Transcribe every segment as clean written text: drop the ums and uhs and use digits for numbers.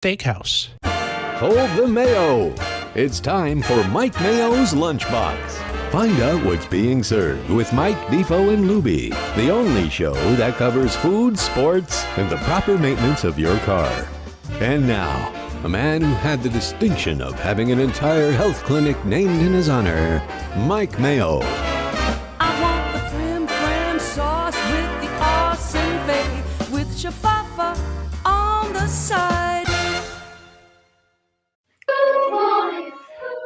Steakhouse. Hold the Mayo. It's time for Mike Mayo's Lunchbox. Find out what's being served with Mike, Defo and Lubie, the only show that covers food, sports, and the proper maintenance of your car. And now, a man who had the distinction of having an entire health clinic named in his honor, Mike Mayo. I want the flim sauce with the awesome bay, with shafafa on the side.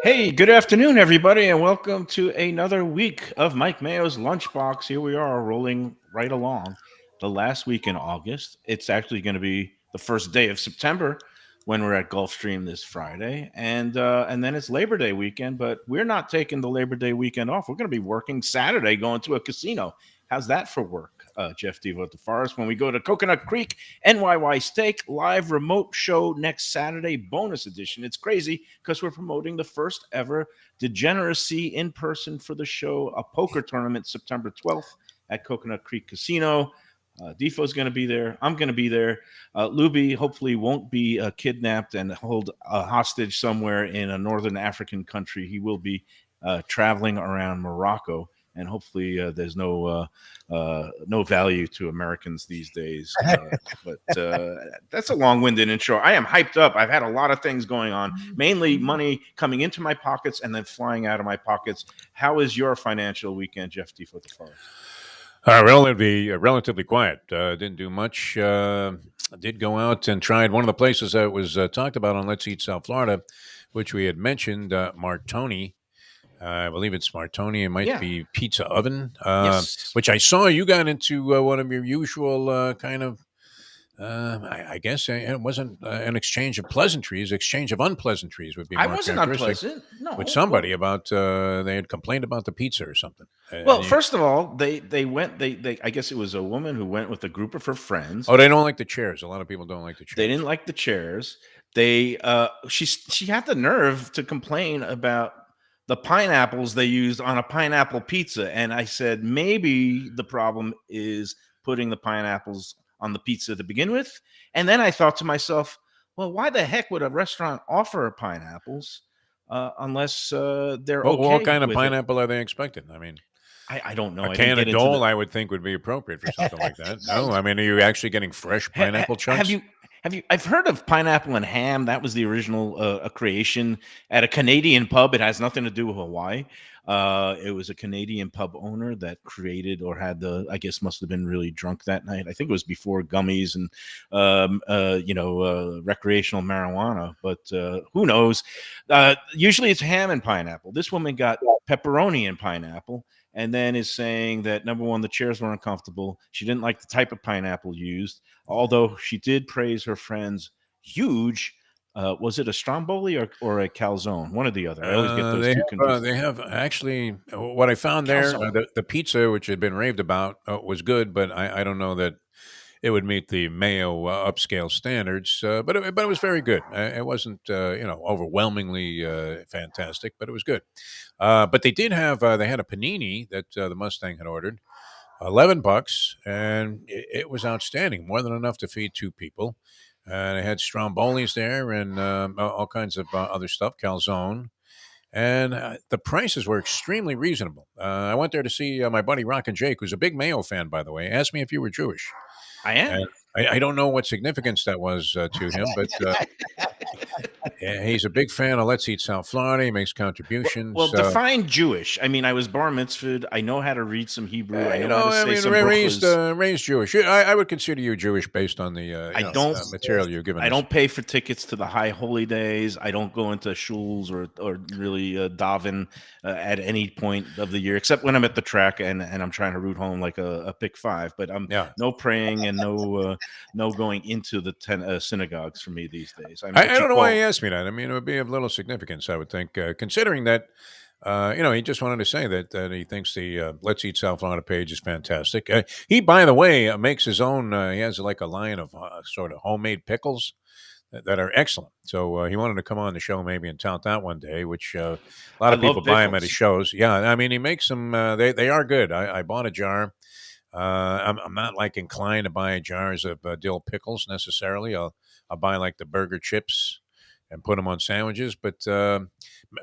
Hey, good afternoon, everybody, and welcome to another week of Mike Mayo's Lunchbox. Here we are, rolling right along. The last week in August. It's actually going to be the first day of September when we're at Gulfstream this Friday, and then it's Labor Day weekend. But we're not taking the Labor Day weekend off. We're going to be working Saturday, going to a casino. How's that for work, Jeff Devo at the Forest? When we go to Coconut Creek, NYY Steak, live remote show next Saturday, bonus edition. It's crazy because we're promoting the first ever Degeneracy in person for the show, a poker tournament September 12th at Coconut Creek Casino. Defo's going to be there. I'm going to be there. Lubie hopefully won't be kidnapped and held hostage somewhere in a northern African country. He will be traveling around Morocco. And hopefully there's no value to Americans these days. But that's a long-winded intro. I am hyped up. I've had a lot of things going on, mainly money coming into my pockets and then flying out of my pockets. How is your financial weekend, Jeff Defoe? Relatively quiet. Didn't do much. Did go out and tried one of the places that was talked about on Let's Eat South Florida, which we had mentioned, Martoni. I believe it's Martoni. It might be Pizza Oven, Yes. which I saw you got into one of your usual kind of, I guess it wasn't an exchange of pleasantries. Exchange of unpleasantries would be more I wasn't unpleasant. No. With somebody about, they had complained about the pizza or something. Well, first of all, they went, I guess it was a woman who went with a group of her friends. Oh, they don't like the chairs. A lot of people don't like the chairs. They didn't like the chairs. She had the nerve to complain about the pineapples they used on a pineapple pizza. And I said, maybe the problem is putting the pineapples on the pizza to begin with. And then I thought to myself, well, why the heck would a restaurant offer pineapples unless they're okay? What kind of pineapple are they expecting? I mean, I don't know. A can of Dole, I would think, would be appropriate for something like that. No, I mean, are you actually getting fresh pineapple chunks? I've heard of pineapple and ham. That was the original creation at a Canadian pub. It has nothing to do with Hawaii. It was a Canadian pub owner that created or had I guess must have been really drunk that night. I think it was before gummies and, recreational marijuana, but who knows? Usually it's ham and pineapple. This woman got pepperoni and pineapple. And then is saying that, number one, the chairs were uncomfortable. She didn't like the type of pineapple used, although she did praise her friend's huge. Was it a stromboli or a calzone? One or the other. I always get those two confused. They have actually what I found there. The pizza, which had been raved about, was good, but I don't know that it would meet the Mayo upscale standards. But it was very good. It wasn't overwhelmingly fantastic, but it was good. But they did have they had a panini that the Mustang had ordered, $11, and it was outstanding. More than enough to feed two people. They had strombolis there and all kinds of other stuff, calzone. And the prices were extremely reasonable. I went there to see my buddy Rockin' Jake, who's a big Mayo fan, by the way. Asked me if you were Jewish. I am. I don't know what significance that was to him, but he's a big fan of Let's Eat South Florida. He makes contributions. Well, define Jewish. I mean, I was bar mitzvahed. I know how to read some Hebrew. I know how to say some raised Jewish. I would consider you Jewish based on the material you've given us. I don't pay for tickets to the high holy days. I don't go into shuls or really daven at any point of the year, except when I'm at the track and I'm trying to root home like a pick five. But I'm no praying and no going into the synagogues for me these days. I don't know why he asked me that. I mean, it would be of little significance, I would think, considering that, he just wanted to say that he thinks the Let's Eat South Florida page is fantastic. He, by the way, makes his own. He has like a line of sort of homemade pickles that are excellent. So he wanted to come on the show maybe and tout that one day, which a lot of people buy him at his shows. Yeah, I mean, he makes them. They are good. I bought a jar. I'm not like inclined to buy jars of dill pickles necessarily. I'll I'll buy like the burger chips and put them on sandwiches. But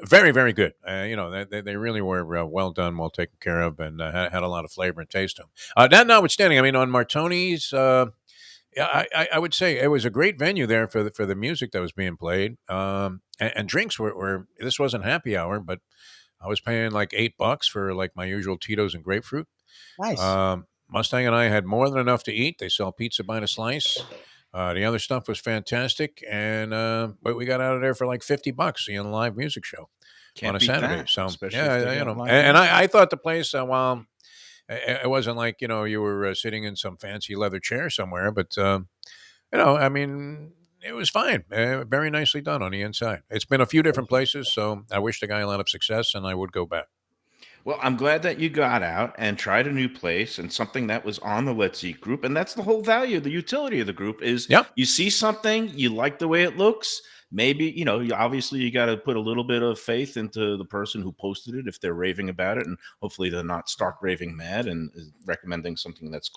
very, very good. They really were well done, well taken care of, and had a lot of flavor and taste to them. That notwithstanding, I mean, on Martoni's, yeah, I would say it was a great venue there for the music that was being played. And drinks were this wasn't happy hour, but I was paying like $8 for like my usual Tito's and grapefruit. Nice. Mustang and I had more than enough to eat. They sell pizza by the slice. The other stuff was fantastic, and but we got out of there for like $50 seeing a live music show Can't on a beat Saturday. that, So especially yeah, if they got live and music. I thought the place while it wasn't like you were sitting in some fancy leather chair somewhere, but I mean, it was fine. Very nicely done on the inside. It's been a few different places, so I wish the guy a lot of success, and I would go back. Well, I'm glad that you got out and tried a new place and something that was on the Let's Eat group. And that's the whole value, the utility of the group is Yep. you see something, you like the way it looks. Maybe, obviously you got to put a little bit of faith into the person who posted it if they're raving about it. And hopefully they're not stark raving mad and is recommending something that's,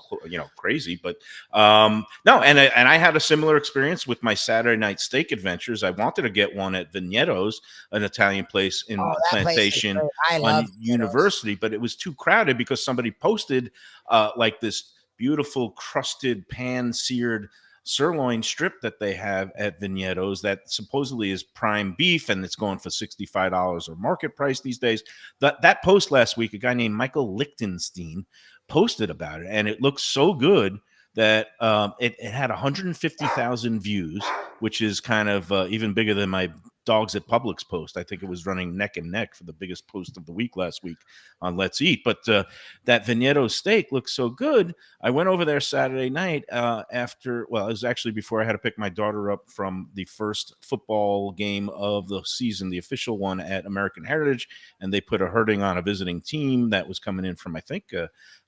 crazy. But no, and I had a similar experience with my Saturday night steak adventures. I wanted to get one at Vignetto's, an Italian place in Oh, that place is Plantation great. I on love University, but it was too crowded because somebody posted like this beautiful crusted pan seared sirloin strip that they have at Vignetto's that supposedly is prime beef and it's going for $65 or market price these days. That post last week, a guy named Michael Lichtenstein posted about it, and it looks so good that it had 150,000 views, which is kind of even bigger than my Dogs at Publix post. I think it was running neck and neck for the biggest post of the week last week on Let's Eat. But that Vignetto steak looks so good. I went over there Saturday night it was actually before I had to pick my daughter up from the first football game of the season, the official one at American Heritage. And they put a hurting on a visiting team that was coming in from, I think,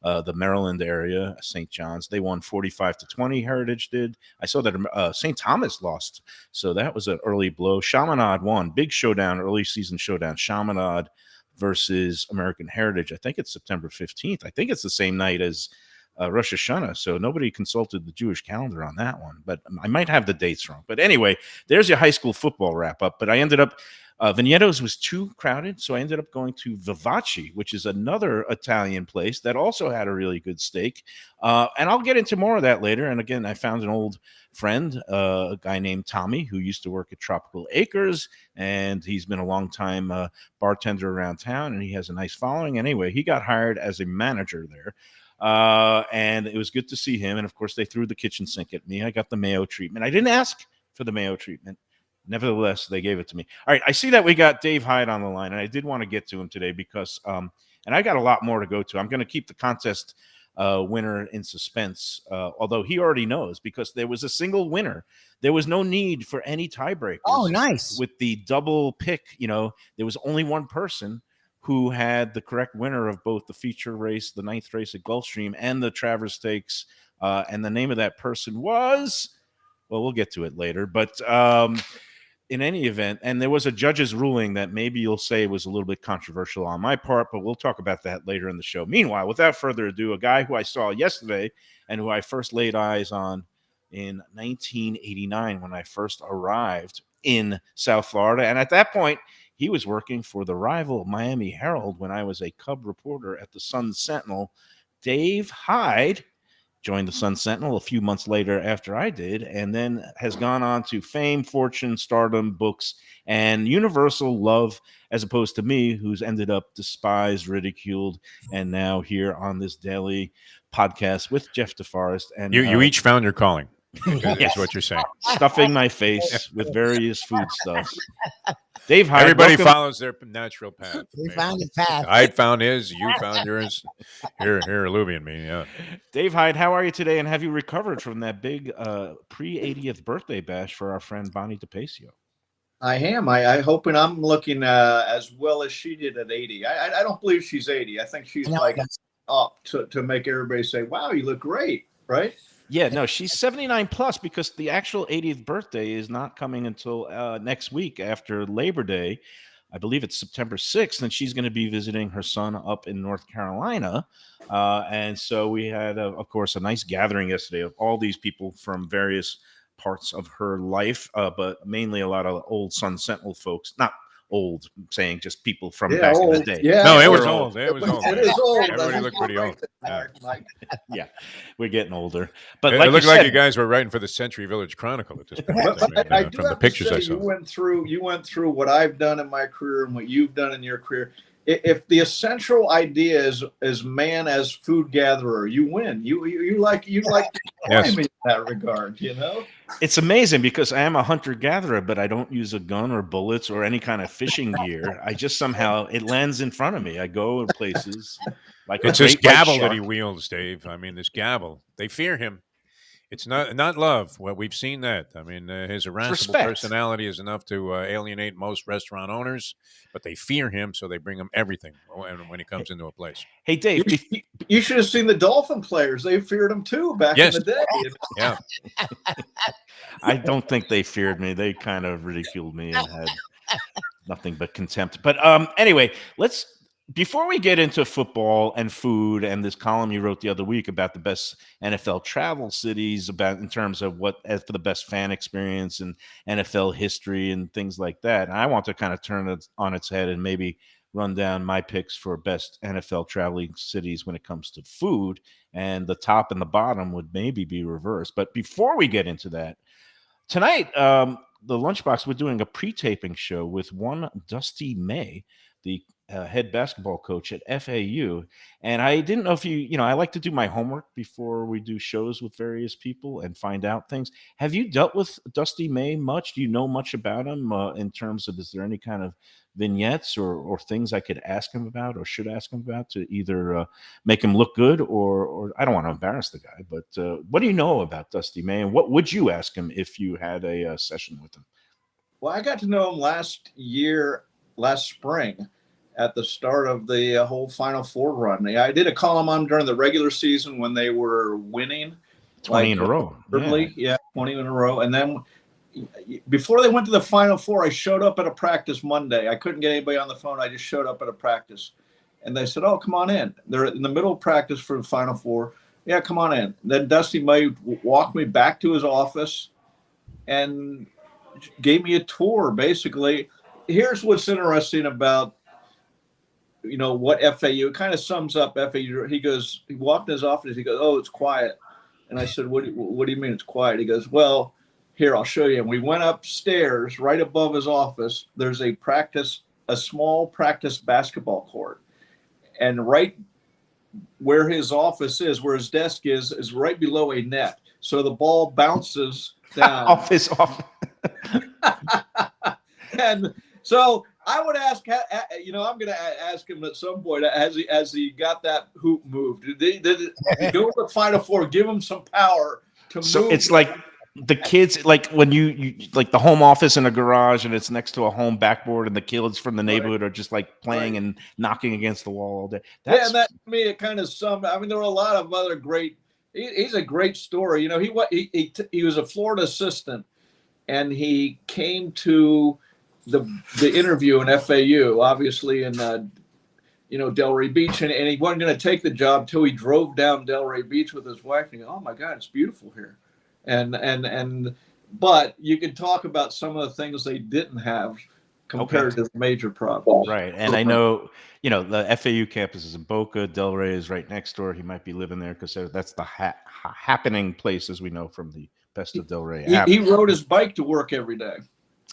the Maryland area, St. John's. They won 45-20. Heritage did. I saw that St. Thomas lost, so that was an early blow. Chaminade won, big showdown, early season showdown. Chaminade versus American Heritage. I think it's September 15th. I think it's the same night as Rosh Hashanah, so nobody consulted the Jewish calendar on that one, but I might have the dates wrong. But anyway, there's your high school football wrap up. But I ended up Vignetto's was too crowded, so I ended up going to Vivace, which is another Italian place that also had a really good steak. And I'll get into more of that later. And again, I found an old friend, a guy named Tommy, who used to work at Tropical Acres, and he's been a long time bartender around town, and he has a nice following. Anyway, he got hired as a manager there. And it was good to see him. And of course, they threw the kitchen sink at me. I got the Mayo treatment. I didn't ask for the Mayo treatment. Nevertheless, they gave it to me. All right, I see that we got Dave Hyde on the line, and I did want to get to him today because, and I got a lot more to go to. I'm going to keep the contest winner in suspense, although he already knows because there was a single winner. There was no need for any tiebreakers. Oh, nice. With the double pick, there was only one person who had the correct winner of both the feature race, the 9th race at Gulfstream, and the Travers Stakes. And the name of that person was, well, we'll get to it later, but in any event, and there was a judge's ruling that maybe you'll say was a little bit controversial on my part, but we'll talk about that later in the show. Meanwhile, without further ado, a guy who I saw yesterday and who I first laid eyes on in 1989 when I first arrived in South Florida. And at that point, he was working for the rival Miami Herald when I was a Cub reporter at the Sun Sentinel. Dave Hyde joined the Sun Sentinel a few months later after I did, and then has gone on to fame, fortune, stardom, books, and universal love, as opposed to me, who's ended up despised, ridiculed, and now here on this daily podcast with Jeff DeForest. And You each found your calling. Yes. Is what you're saying. Stuffing my face with various foodstuffs. Dave Hyde, Everybody welcome. follows their natural path. He found his path. I found his. You found yours. Here, Lubie and me. Yeah. Dave Hyde, how are you today? And have you recovered from that big pre-80th birthday bash for our friend Bonnie DePacio? I am. I hoping I'm looking as well as she did at 80. I don't believe she's 80. I think she's like up to make everybody say, "Wow, you look great!" Right? Yeah, no, she's 79 plus because the actual 80th birthday is not coming until next week after Labor Day. I believe it's September 6th, and she's going to be visiting her son up in North Carolina. And so we had, of course, a nice gathering yesterday of all these people from various parts of her life, but mainly a lot of old Sun Sentinel folks. Not old, I'm saying just people from back in the day. Yeah, No, it was We're old. It was old. It is old. Everybody looked pretty old. Yeah, we're getting older. But It like looked you like said, you guys were writing for the Century Village Chronicle at this point. I do From the have to pictures say, I saw. you went through what I've done in my career and what you've done in your career. If the essential idea is man as food gatherer, you win. You like to Yes. me in that regard, you know. it's amazing because I am a hunter-gatherer, but I don't use a gun or bullets or any kind of fishing gear. I just somehow it lands in front of me. I go in places like It's a this great white gavel that shark. he wields, Dave. I mean, this gavel. They fear him. It's not love. Well, we've seen that. I mean, his irascible respect. personality is enough to alienate most restaurant owners, but they fear him, so they bring him everything when he comes into a place. Hey, Dave, You should have seen the Dolphin players. They feared him too back Yes. in the day. Yeah. I don't think they feared me. They kind of ridiculed me and had nothing but contempt. But anyway, before we get into football and food and this column you wrote the other week about the best NFL travel cities, about in terms of what for the best fan experience and NFL history and things like that, and I want to kind of turn it on its head and maybe run down my picks for best NFL traveling cities when it comes to food, and the top and the bottom would maybe be reversed. But before we get into that, tonight, the Lunchbox, we're doing a pre-taping show with one Dusty May, the head basketball coach at FAU. And I didn't know if I like to do my homework before we do shows with various people and find out things. Have you dealt with Dusty May much? Do you know much about him in terms of, is there any kind of vignettes or things I could ask him about or should ask him about to either make him look good or I don't want to embarrass the guy, but what do you know about Dusty May and what would you ask him if you had a session with him? Well, I got to know him last spring at the start of the whole Final Four run. I did a column on during the regular season when they were winning 20 in a row. Yeah, 20 in a row. And then before they went to the Final Four, I showed up at a practice Monday. I couldn't get anybody on the phone. I just showed up at a practice. And they said, "Oh, come on in." They're in the middle of practice for the Final Four. Yeah, come on in. Then Dusty May walked me back to his office and gave me a tour, basically. Here's what's interesting about what FAU, it kind of sums up FAU. He walked in his office, he goes, "Oh, it's quiet." And I said, what do you mean it's quiet? He goes, "Well, here, I'll show you." And we went upstairs right above his office. There's a small practice basketball court. And right where his office is, where his desk is right below a net. So the ball bounces down. off his office. And so I would ask, I'm going to ask him at some point, as he got that hoop moved, did he go to the Final Four, give him some power to move? So it's like the kids, like when you like the home office in a garage and it's next to a home backboard and the kids from the neighborhood are just like playing and knocking against the wall all day. And that to me, it kind of there were a lot of other great, he's a great story. He was a Florida assistant and he came to the interview in FAU, obviously in Delray Beach, and he wasn't going to take the job till he drove down Delray Beach with his wife. And he goes, "Oh my God, it's beautiful here," but you can talk about some of the things they didn't have compared to the major problems. Right, and I know the FAU campus is in Boca. Delray is right next door. He might be living there because that's the happening place, as we know from the Best of Delray. He rode his bike to work every day.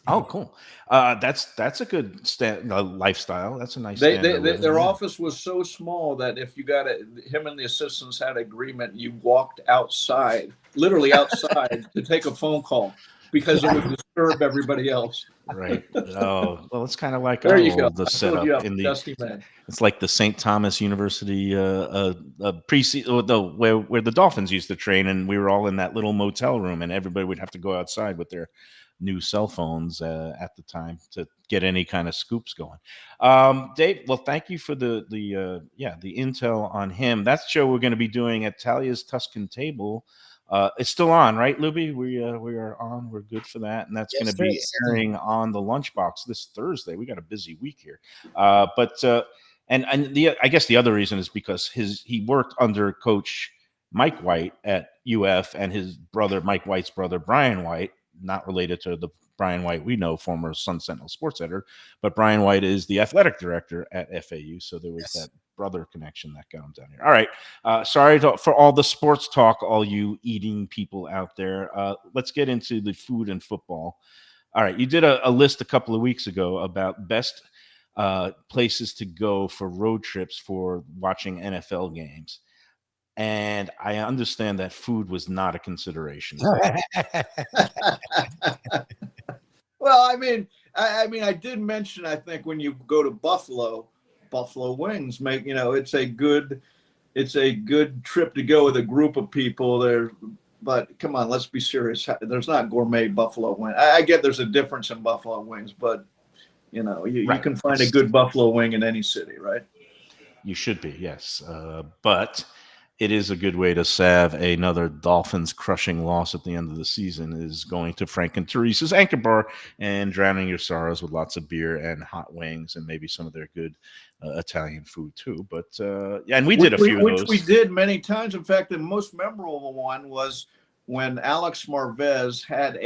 Oh, cool. That's a good lifestyle. That's a nice. Their office was so small that if you got him and the assistants had agreement, you walked outside, literally outside, to take a phone call because it would disturb everybody else. Right. Oh, well, it's kind of like there you go. The setup in the. Dusty Man. It's like the St. Thomas University where the Dolphins used to train, and we were all in that little motel room, and everybody would have to go outside with their new cell phones at the time to get any kind of scoops going. Dave, well, thank you for the intel on him. That show we're going to be doing at Talia's Tuscan Table. It's still on, right, Lubie? We are on. We're good for that, and that's going to be airing on the Lunchbox this Thursday. We got a busy week here, I guess the other reason is because he worked under Coach Mike White at UF and his brother, Mike White's brother, Brian White, not related to the Brian White we know, former Sun Sentinel sports editor, but Brian White is the athletic director at FAU. So there was that brother connection that got him down here. All right. Sorry for all the sports talk, all you eating people out there. Let's get into the food and football. All right. You did a list a couple of weeks ago about best places to go for road trips for watching NFL games. And I understand that food was not a consideration. Well, I mean, I did mention, I think when you go to Buffalo wings make, it's a good trip to go with a group of people there. But come on, let's be serious. There's not gourmet buffalo wing. I get there's a difference in buffalo wings, but you can find a good buffalo wing in any city, right? You should be, yes. But it is a good way to salve another Dolphins crushing loss at the end of the season, is going to Frank and Teresa's Anchor Bar and drowning your sorrows with lots of beer and hot wings and maybe some of their good Italian food too. But and we did a few of those. Which we did many times. In fact, the most memorable one was when Alex Marvez had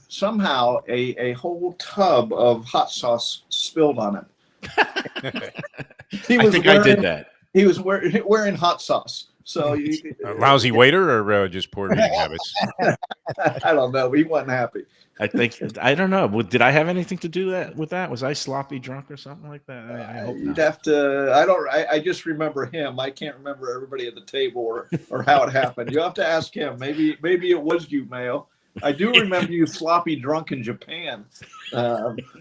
somehow a whole tub of hot sauce spilled on him. I think I did that. He was wearing hot sauce. So a lousy waiter or just poor eating habits? I don't know. He wasn't happy. I don't know. Did I have anything to do with that? Was I sloppy drunk or something like that? I hope not. You'd have to. I just remember him. I can't remember everybody at the table or how it happened. You have to ask him. Maybe it was you, Mayo. I do remember you sloppy drunk in Japan.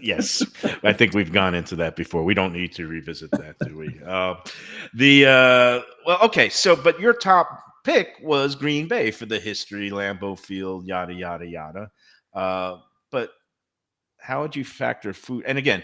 Yes, I think we've gone into that before. We don't need to revisit that, do we? Well, okay. So, but your top pick was Green Bay for the history, Lambeau Field, yada yada yada. But how would you factor food? And again,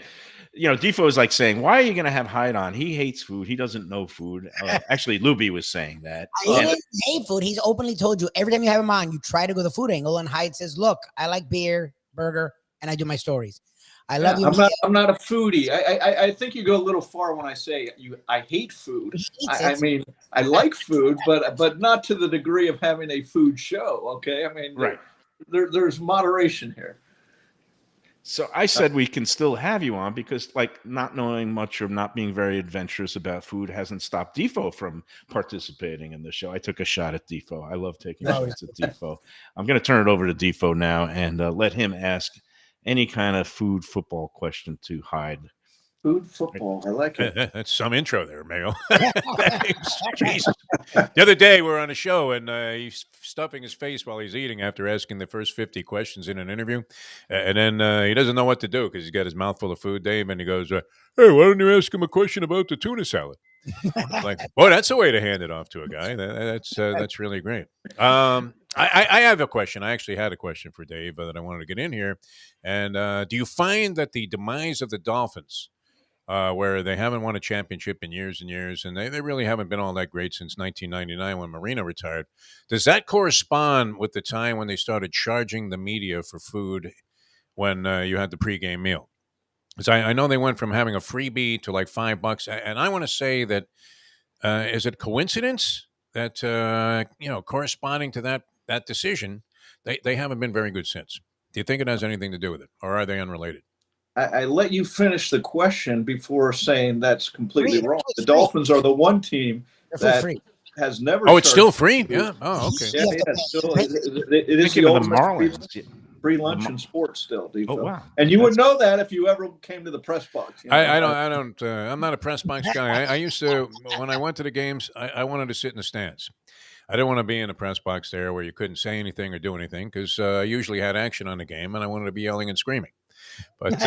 Defo is like saying, "Why are you going to have Hyde on? He hates food. He doesn't know food." Actually, Lubie was saying that. He doesn't hate food. He's openly told you every time you have him on, you try to go the food angle, and Hyde says, "Look, I like beer, burger, and I do my stories. I love you." I'm not a foodie. I think you go a little far when I say I hate food. I mean, I like food, but not to the degree of having a food show. Okay, I mean, right. There's moderation here. So I said we can still have you on because, not knowing much or not being very adventurous about food hasn't stopped Defo from participating in the show. I took a shot at Defo. I love taking shots at Defo. I'm going to turn it over to Defo now and let him ask any kind of food football question to Hyde. Food football. I like it. That's some intro there, Mayo. Jesus. The other day we were on a show and he's stuffing his face while he's eating after asking the first 50 questions in an interview. And then he doesn't know what to do because he's got his mouth full of food, Dave. And he goes, "Hey, why don't you ask him a question about the tuna salad?" Like, boy, that's a way to hand it off to a guy. That's really great. I have a question. I actually had a question for Dave that I wanted to get in here. And do you find that the demise of the Dolphins, where they haven't won a championship in years and years, and they really haven't been all that great since 1999 when Marino retired, does that correspond with the time when they started charging the media for food when you had the pregame meal? Because I know they went from having a freebie to like $5, and I want to say that is it coincidence that corresponding to that decision, they haven't been very good since? Do you think it has anything to do with it, or are they unrelated? I let you finish the question before saying that's completely wrong. The Dolphins are the one team that has never. Oh, it's still free? Yeah. Oh, okay. Yeah, it is the Marlins. Free lunch in sports still. Defo. Oh, wow. And you would know that if you ever came to the press box. I don't. I'm not a press box guy. I used to, when I went to the games, I wanted to sit in the stands. I didn't want to be in a press box there where you couldn't say anything or do anything because I usually had action on the game and I wanted to be yelling and screaming. But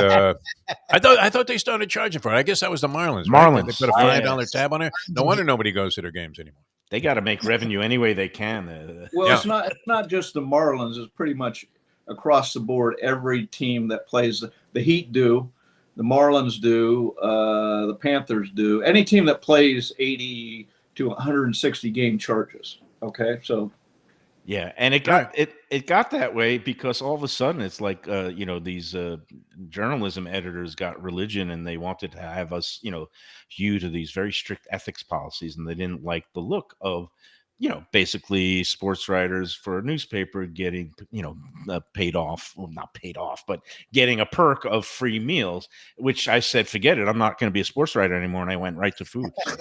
I thought they started charging for it. I guess that was the Marlins. Right? They put a $5 tab on there. No wonder nobody goes to their games anymore. They got to make revenue any way they can. Well, it's not just the Marlins. It's pretty much across the board. Every team that plays the Heat do, the Marlins do, the Panthers do. Any team that plays 80 to 160 game charges. Okay, so. Yeah, and it got that way because all of a sudden it's like these journalism editors got religion and they wanted to have us hew to these very strict ethics policies, and they didn't like the look of basically sports writers for a newspaper getting, paid off, well, not paid off, but getting a perk of free meals, which I said, forget it. I'm not going to be a sports writer anymore. And I went right to food. So.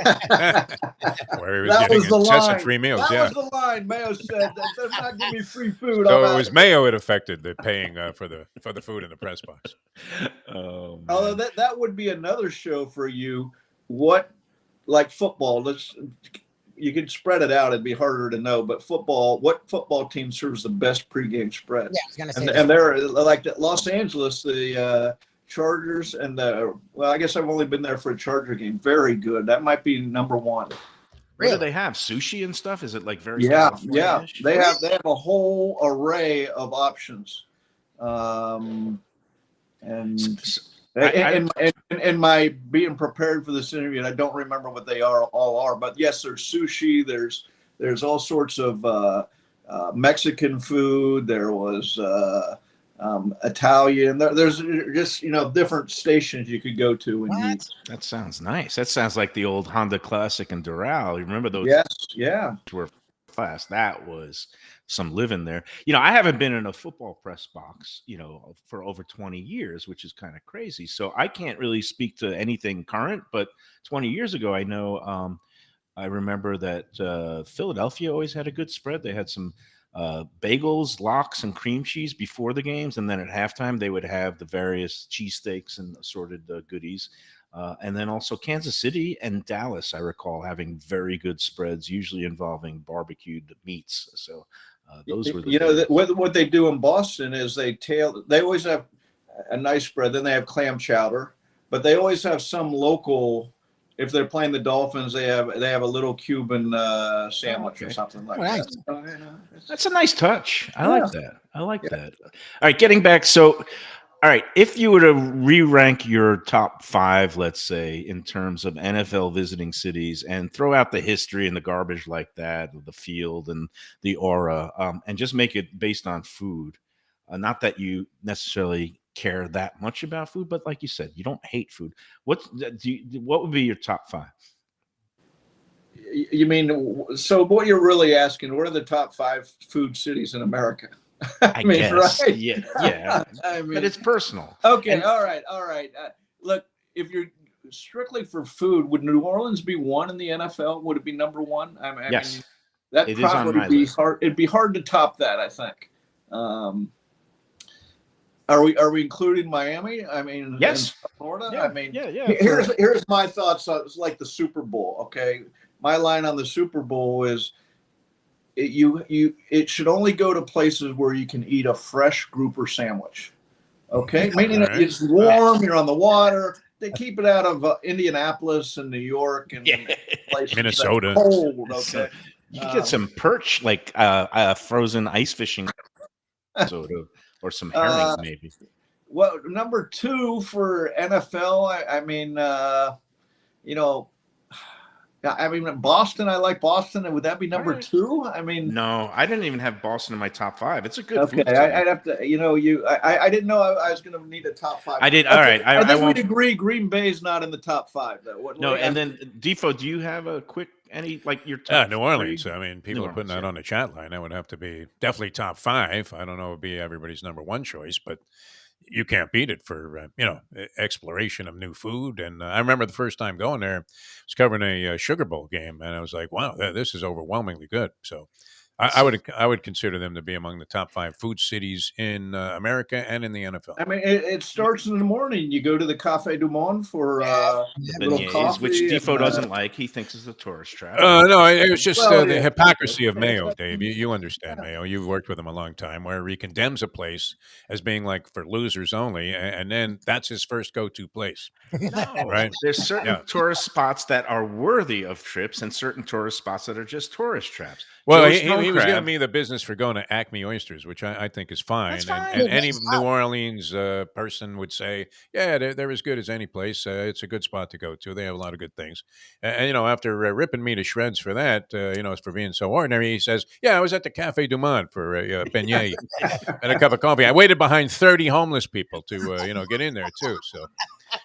Where he was That getting was the incessant line. free meals. That Yeah. was the line. Mayo said that they're not giving me free food. So I'm it was out. Mayo it affected the paying for the food in the press box. Oh, Although man. that would be another show for you. What, like football? You could spread it out. It'd be harder to know. But football, what football team serves the best pregame spreads? Yeah, I was gonna say And, that. and they're like Los Angeles, the Chargers, and I guess I've only been there for a Charger game. Very good. That might be number one. What Really? do they have? Sushi and stuff? Is it like very Yeah. California-ish? They have a whole array of options. And my being prepared for this interview, and I don't remember what they all are, but yes, there's sushi. There's all sorts of Mexican food. There was Italian. There's just different stations you could go to and eat. That sounds nice. That sounds like the old Honda Classic and Doral. You remember those? Yes, yeah. Were fast. That was some living there. I haven't been in a football press box, for over 20 years, which is kind of crazy. So I can't really speak to anything current, but 20 years ago, I know, I remember that Philadelphia always had a good spread. They had some bagels, lox, and cream cheese before the games. And then at halftime, they would have the various cheesesteaks and assorted goodies. And then also Kansas City and Dallas, I recall having very good spreads, usually involving barbecued meats. So those were the what they do in Boston is they always have a nice spread. Then they have clam chowder, but they always have some local. If they're playing the Dolphins, they have a little Cuban sandwich or something like that. That's a nice touch. I like that. All right, getting back. So, all right, if you were to re-rank your top 5, let's say, in terms of NFL visiting cities, and throw out the history and the garbage like that, the field and the aura, and just make it based on food, not that you necessarily care that much about food, but like you said, you don't hate food. What would be your top 5? You mean, so what you're really asking, what are the top 5 food cities in America? I mean, guess. Right? Yeah. But it's personal. Okay, all right. Look, if you're strictly for food, would New Orleans be one in the NFL? Would it be number 1? Yes. That It is on probably my be list. hard. It'd be hard to top that, I think. Are we including Miami? Yes. and Florida. Yeah. Here's my thoughts. It's like the Super Bowl. Okay, my line on the Super Bowl is, it should only go to places where you can eat a fresh grouper sandwich. Okay, meaning Right. it's warm. You're on the water. They keep it out of Indianapolis and New York and places Minnesota. that's cold. Okay. You can get some perch, like frozen ice fishing soda, or some herring, maybe. Well, number 2 for NFL, Boston. I like Boston. And would that be number 2? No, I didn't even have Boston in my top 5. It's a good Okay, food city. I'd have to. I didn't know I was going to need a top 5. I did. Okay, All right. I think won't. we'd agree. Green Bay's not in the top 5, though. No, and then Defo, do you have a quick your top? New Orleans. 3? People New are putting that Orleans, on the chat line. That would have to be definitely top 5. I don't know, it would be everybody's number 1 choice, but you can't beat it for exploration of new food. And I remember the first time going there, I was covering a Sugar Bowl game, and I was like, "Wow, this is overwhelmingly good." So I would consider them to be among the top 5 food cities in America and in the NFL. It starts in the morning. You go to the Cafe Du Monde for a little Beignets, coffee, which Defo and, doesn't like. He thinks it's a tourist trap. No, it was just Well, the yeah. hypocrisy of Mayo, Dave. You understand Mayo. You've worked with him a long time, where he condemns a place as being like for losers only, and then that's his first go-to place. No, Right. There's certain tourist spots that are worthy of trips, and certain tourist spots that are just tourist traps. Well, Joe's Stone he was Crab- giving me the business for going to Acme Oysters, which I think is fine. That's fine. And any That's New fine. Orleans person would say, yeah, they're as good as any place. It's a good spot to go to. They have a lot of good things. And after ripping me to shreds for that, for being so ordinary, he says, yeah, I was at the Cafe Du Monde for a beignet and a cup of coffee. I waited behind 30 homeless people to, get in there too. So,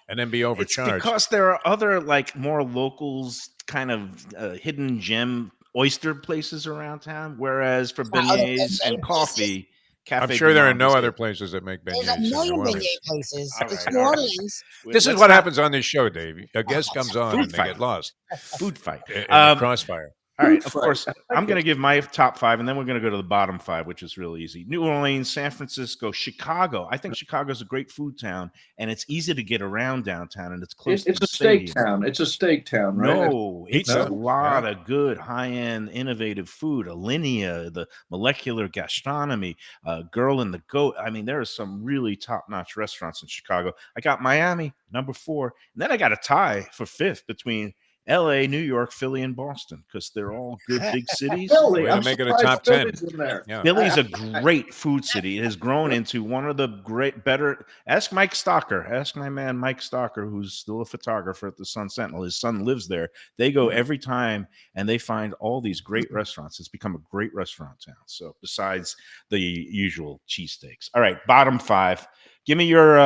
and then be overcharged. It's because there are other more locals kind of hidden gem oyster places around town. Whereas for other beignets beignet and coffee, I'm Cafe sure there are Beyond no is other it. places that make There's beignets a in million New Orleans. beignet places. All It's right, New all right. Orleans. This is Let's what not- happens on this show, Dave. A guest comes on Food and they fight. get lost Food fight. in the crossfire. All right, Food of fight. course, I like I'm going it. to give my top 5, and then we're going to go to the bottom 5, which is real easy. New Orleans, San Francisco, Chicago. I think Chicago's a great food town, and it's easy to get around downtown, and it's close It's to a the steak stadium. town. It's a steak town, right? No, it's Pizza. a lot of good, high-end, innovative food. Alinea, the molecular gastronomy, Girl and the Goat. I mean, there are some really top-notch restaurants in Chicago. I got Miami, number 4, and then I got a tie for 5th between LA, New York, Philly, and Boston, because they're all good big cities. Philly. Way to I'm make it a surprised top 10. Philly's in there. Yeah. Philly's a great food city. It has grown into one of the better. Ask Mike Stocker. Ask my man Mike Stocker, who's still a photographer at the Sun Sentinel. His son lives there. They go every time, and they find all these great restaurants. It's become a great restaurant town. So besides the usual cheesesteaks. All right, bottom 5. Give me your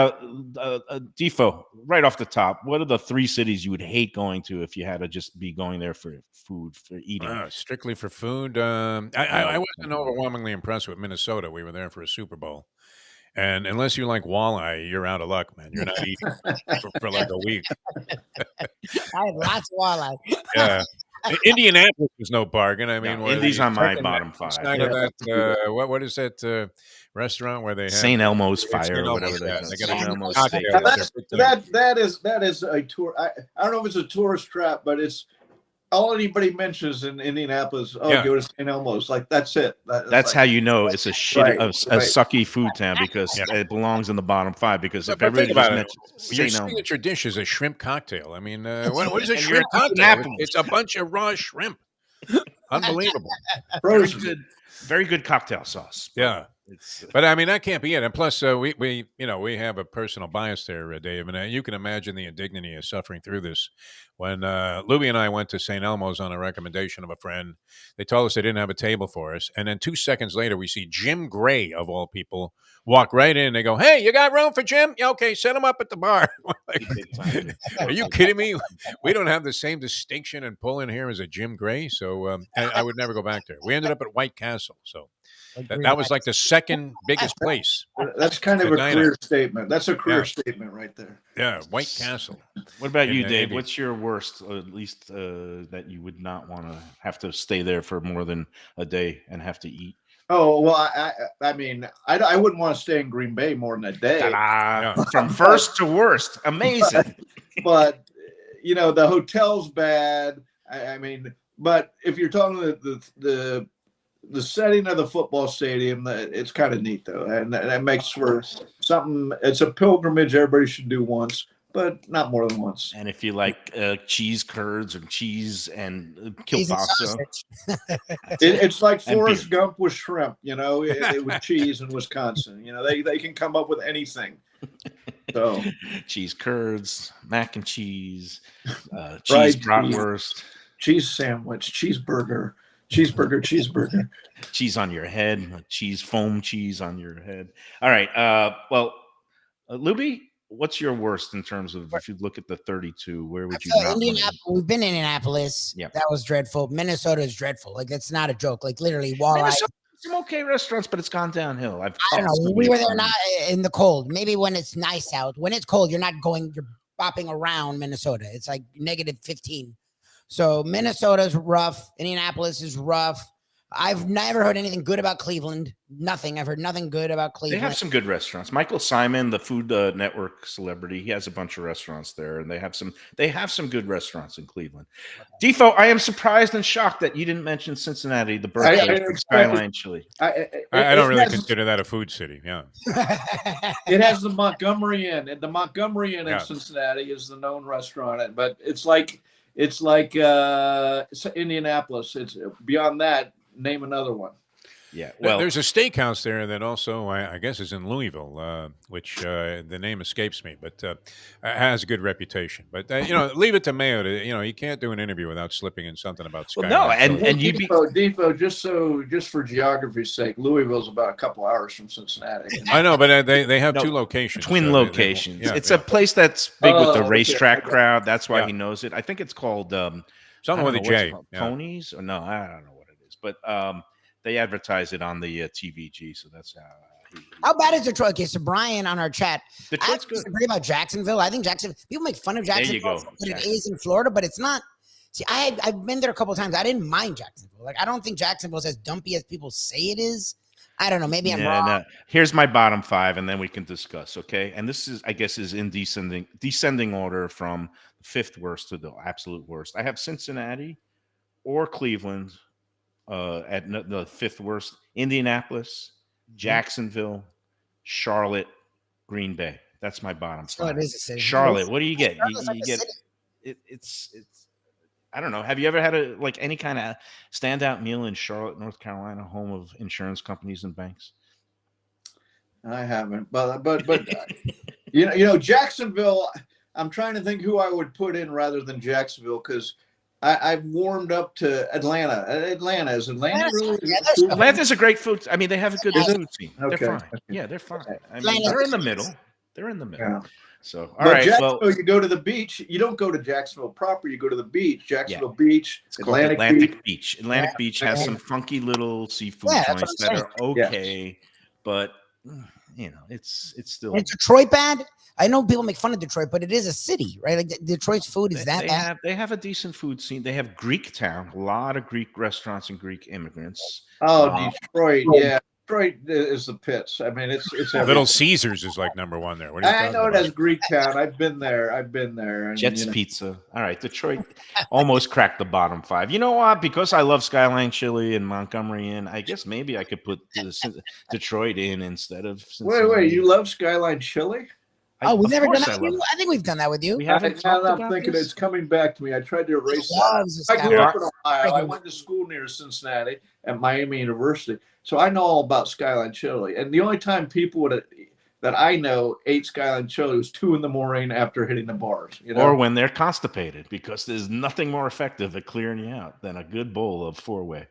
Defo right off the top. What are the 3 cities you would hate going to if you had to just be going there for food, for eating? Strictly for food. I wasn't overwhelmingly impressed with Minnesota. We were there for a Super Bowl. And unless you like walleye, you're out of luck, man. You're not eating for like a week. I had lots of walleye. Yeah. Indianapolis was no bargain. I mean, No, Indy's on my bottom 5. Side of that, what is that restaurant where they have St. Elmo's Fire St. or whatever Elmo's, they yeah, call they it. got a St. Elmo's cocktail. Steak. Now That's that is a tour. I don't know if it's a tourist trap, but it's all anybody mentions in Indianapolis. Oh, Yeah. go to St. Elmo's. Like that's it. That's like, how you know it's a shit, Right, a right. sucky food town, because Yeah. it belongs in the bottom 5. Because if But everybody think just about it. mentions Your St. Elmo's, signature dish is a shrimp cocktail. I mean, what is a And you're shrimp in cocktail? Indianapolis. It's a bunch of raw shrimp. Unbelievable. very frozen. good, very good cocktail sauce. Yeah. It's, But I mean, that can't be it. And plus, we have a personal bias there, Dave, and you can imagine the indignity of suffering through this. When Lubie and I went to St. Elmo's on a recommendation of a friend, they told us they didn't have a table for us, and then 2 seconds later, we see Jim Gray of all people walk right in. They go, "Hey, you got room for Jim? Yeah, okay, set him up at the bar." Like, big time. are you kidding me? We don't have the same distinction and pull in here as a Jim Gray, so I would never go back there. We ended up at White Castle, so. That was like the second biggest place. That's kind of The a diner. career statement. That's a career Yeah. statement right there. Yeah, White Castle. What about in you, the Dave? Navy. What's your worst, or at least that you would not want to have to stay there for more than a day and have to eat? Oh well, I mean, I wouldn't want to stay in Green Bay more than a day. Ta-da! From first to worst, amazing. But the hotel's bad. I mean, but if you're talking the setting of the football stadium, it's kind of neat though, and that makes for something. It's a pilgrimage everybody should do once, but not more than once. And if you like cheese curds or cheese and Cheese and kielbasa, sausage. It's like And Forrest beer. Gump with shrimp. It was cheese in Wisconsin. They can come up with anything. So cheese curds, mac and cheese, Fried cheese cheese. bratwurst, cheese sandwich, cheeseburger, cheese on your head, cheese foam cheese on your head. All right. Lubie, what's your worst in terms of, if you look at the 32, where would you not want to? We've been in Indianapolis. Yep. That was dreadful. Minnesota is dreadful. Like, that's not a joke. Like, literally, walleye. Minnesota, some okay restaurants, but it's gone downhill. I don't know. We were there not in the cold. Maybe when it's nice out. When it's cold, you're bopping around Minnesota. It's like -15. So Minnesota's rough. Indianapolis is rough. I've never heard anything good about Cleveland. Nothing. I've heard nothing good about They Cleveland. have some good restaurants. Michael Simon, the Food Network celebrity, he has a bunch of restaurants there, and they have some good restaurants in Cleveland. Defo, I am surprised and shocked that you didn't mention Cincinnati, the birthplace of Skyline Chili. I don't really consider that a food city. Yeah. It has the Montgomery Inn, and the Montgomery Inn Yeah. in Cincinnati is the known restaurant. But it's like Indianapolis. It's beyond that. Name another one. Yeah, well, There's a steakhouse there that also, I guess, is in Louisville, which the name escapes me, but has a good reputation. But leave it to Mayo to, you can't do an interview without slipping in something about well, Skyline. no, and you'd be. Defo, just for geography's sake, Louisville's about a couple hours from Cincinnati. I know, but they have No, 2 locations. Twin so they- locations. yeah, it's yeah. a place that's big with the Oh, racetrack okay. crowd. That's why Yeah. he knows it. I think it's called Something with a J. Yeah. Ponies? Or no, I don't know what it is. But they advertise it on the TVG, so that's how. How bad is Detroit? Okay, so Brian on our chat. Detroit's I good. disagree about Jacksonville. I think people make fun of Jacksonville, but it is in Florida, but it's not. See, I've been there a couple of times. I didn't mind Jacksonville. Like, I don't think Jacksonville's as dumpy as people say it is. I don't know. Maybe I'm wrong. No. Here's my bottom 5, and then we can discuss. Okay, and this is, I guess, is in descending order from 5th worst to the absolute worst. I have Cincinnati or Cleveland at the 5th worst. Indianapolis, Jacksonville, Charlotte, Green Bay. That's my bottom 5. It is a city. Charlotte. What do you get? You get city. it's. I don't know. Have you ever had any kind of standout meal in Charlotte, North Carolina, home of insurance companies and banks? I haven't, but you know, Jacksonville. I'm trying to think who I would put in rather than Jacksonville, because I've warmed up to Atlanta. Is Atlanta really? Yeah, Atlanta's a great food. I mean, they have a good food scene. Okay. They're fine. Yeah, they're fine. I mean, they're in the middle. Yeah. So, all but right. Jacksonville, Well, you go to the beach. You don't go to Jacksonville proper. You go to the beach. Jacksonville Beach. it's called Atlantic Beach. Atlantic Beach has some funky little seafood joints that are okay, but you know, it's still. Is Detroit bad? I know people make fun of Detroit, but it is a city, right? Like Detroit's food is bad. They have a decent food scene. They have Greek town, a lot of Greek restaurants and Greek immigrants. Oh, Detroit, yeah. Detroit is the pits. I mean, it's Little Caesars is like number 1 there. What are you I know talking it has Greek town. I've been there. And, Jets Pizza. All right, Detroit almost cracked the bottom 5. You know what? Because I love Skyline Chili and Montgomery in, I guess maybe I could put Detroit in instead of Cincinnati. Wait, you love Skyline Chili? We've never done that with you? I think we've done that with you. We haven't. I'm thinking it's coming back to me. I tried to erase that. I grew up in Ohio. I went to school near Cincinnati at Miami University, so I know all about Skyline Chili. And the only time people that I know ate Skyline Chili was 2 a.m. after hitting the bars, you know? Or when they're constipated, because there's nothing more effective at clearing you out than a good bowl of 4-way.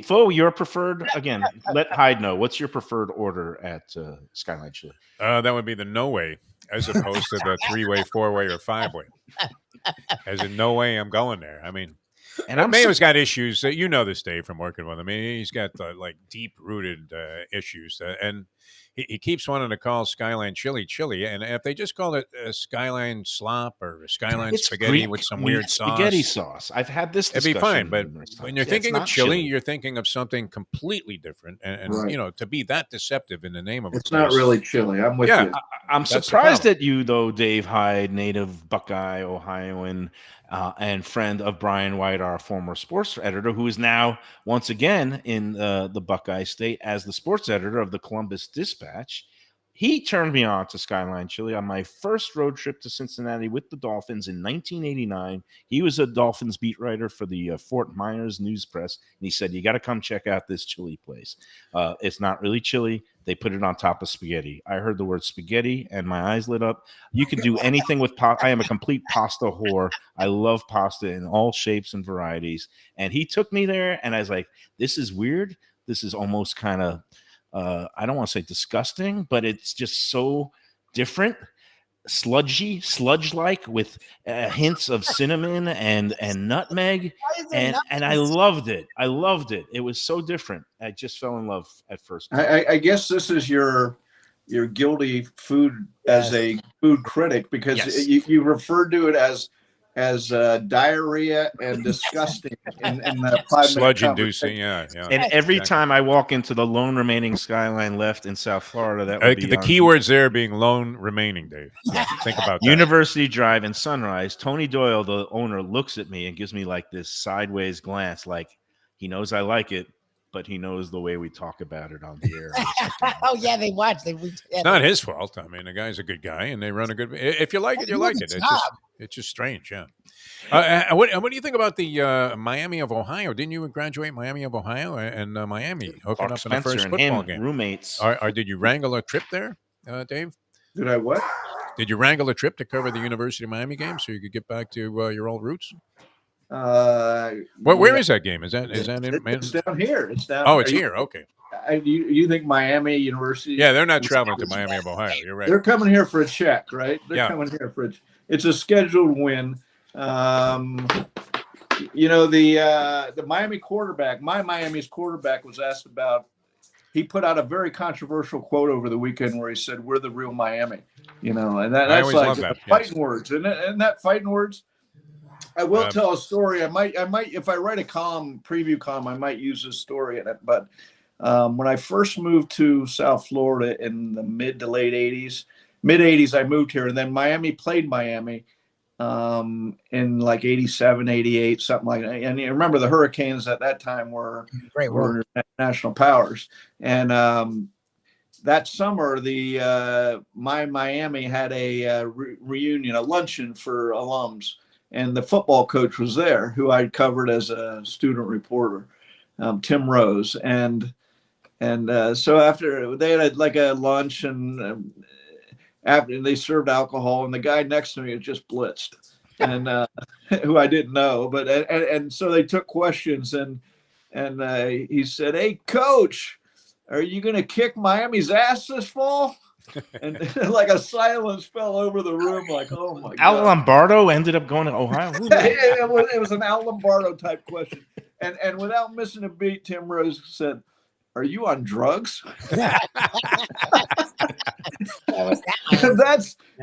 Fo, your preferred, again, let Hyde know, what's your preferred order at Skyline Chili? That would be the no way, as opposed to the 3-way, 4-way, or 5-way. As in, no way I'm going there. I mean, and Mayo's got issues. You know this, Dave, from working with him. I mean, he's got like deep-rooted issues, and he keeps wanting to call Skyline Chili, and if they just call it Skyline Slop or Skyline Spaghetti with some weird spaghetti sauce. I've had this discussion. It'd be fine, but when you're thinking of chili, you're thinking of something completely different, and right. You know, to be that deceptive in the name of it's not really chili. I'm with you. I'm surprised at you, though, Dave Hyde, native Buckeye, Ohioan, and friend of Brian White, our former sports editor, who is now once again in the Buckeye State as the sports editor of the Columbus Dispatch. He turned me on to Skyline Chili on my first road trip to Cincinnati with the Dolphins in 1989. He was a Dolphins beat writer for the Fort Myers News Press, and he said, you got to come check out this chili place. It's not really chili. They put it on top of spaghetti. I heard the word spaghetti, and my eyes lit up. You can do anything with pasta. I am a complete pasta whore. I love pasta in all shapes and varieties. And he took me there, and I was like, this is weird. This is almost kind of, I don't want to say disgusting, but it's just so different, sludge-like with hints of cinnamon and nutmeg, and I loved it. It was so different. I just fell in love at first. I guess this is your guilty food as a food critic, because you referred to it as diarrhea and disgusting in the 5-minute sludge-inducing, yeah. And every time I walk into the lone remaining Skyline left in South Florida, that would be the keywords there being lone remaining, Dave. Think about that. University Drive in Sunrise. Tony Doyle, the owner, looks at me and gives me like this sideways glance, like he knows I like it, but he knows the way we talk about it on the air. Oh yeah, they watch. It's not his fault. I mean, the guy's a good guy, and they run a good. If you like it, you like it. It's just strange, yeah. What do you think about the Miami of Ohio? Didn't you graduate Miami of Ohio and Miami hooking up in the first football game? Roommates. Did you wrangle a trip there, Dave? Did I what? Did you wrangle a trip to cover the University of Miami game so you could get back to your old roots? Where is that game? Is that in? It's down here. It's down. Oh, it's here. Okay. You think Miami University? Yeah, they're not traveling to Miami of Ohio. You're right. They're coming here for a check, right? They're coming here for it's a scheduled win. the Miami quarterback, Miami's quarterback was asked about. He put out a very controversial quote over the weekend where he said, "We're the real Miami," and that's always like love that, fighting yes. words, and that fighting words. I will tell a story. I might, if I write a preview column, I might use this story in it. But when I first moved to South Florida in the mid 80s, I moved here, and then Miami played Miami in like 87, 88, something like that. And you remember the Hurricanes at that time were national powers. And that summer, Miami had a reunion, a luncheon for alums. And the football coach was there, who I'd covered as a student reporter, Tim Rose. And so after they had like a lunch, and after they served alcohol, and the guy next to me was just blitzed, and who I didn't know, but and so they took questions, and he said, "Hey, coach, are you going to kick Miami's ass this fall?" And like a silence fell over the room, like, oh my God. Al Lombardo ended up going to Ohio. It was an Al Lombardo type question, and without missing a beat, Tim Rose said, "Are you on drugs?"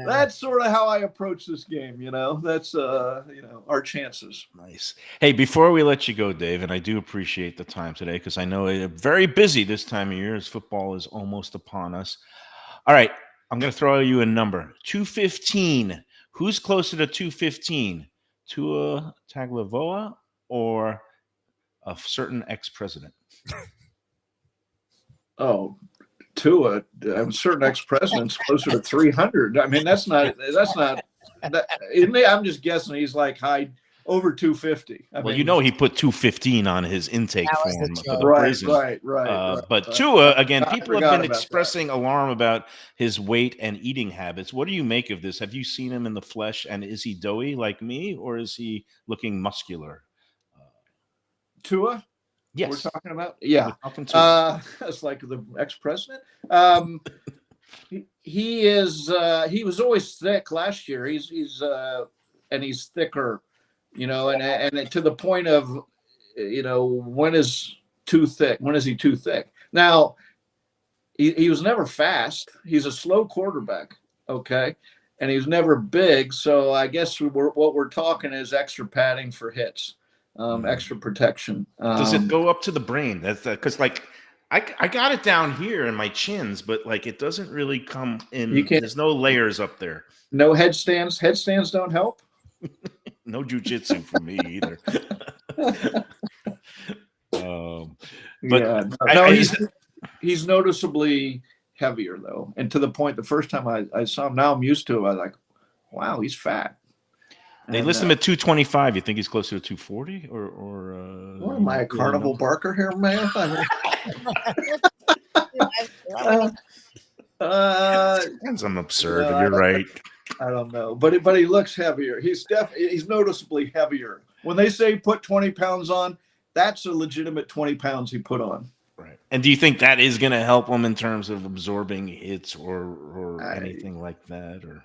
That's sort of how I approach this game. That's our chances. Nice. Hey, before we let you go, Dave, and I do appreciate the time today because I know you're very busy this time of year as football is almost upon us. All right, I'm going to throw you a number. 215. Who's closer to 215? Tua Tagovailoa or a certain ex-president? Oh, Tua, a certain ex-president's closer to 300. I mean, that's not. I'm just guessing he's like high over 250. I mean, he put 215 on his intake form for the prison. Right. But Tua, again, people have been expressing alarm about his weight and eating habits. What do you make of this? Have you seen him in the flesh, and is he doughy like me, or is he looking muscular? Tua? Yes. We're talking about? Yeah. That's like the ex-president. He was always thick last year. He's thicker, and to the point of, when is too thick? When is he too thick? Now, he was never fast. He's a slow quarterback. Okay. And he was never big. So I guess what we're talking is extra padding for hits. Extra protection. Does it go up to the brain? That's because I got it down here in my chins, but it doesn't really come in. There's no layers up there. No headstands. Headstands don't help. No jujitsu for me either. He's noticeably heavier though, and to the point. The first time I saw him, now I'm used to it. I was like, wow, he's fat. They list him at 225. You think he's closer to 240, or what am I, a carnival barker here, man? I'm absurd. You're right. I don't know, but he looks heavier. He's noticeably heavier. When they say put 20 pounds on, that's a legitimate 20 pounds he put on. Right. And do you think that is going to help him in terms of absorbing hits or anything like that? Or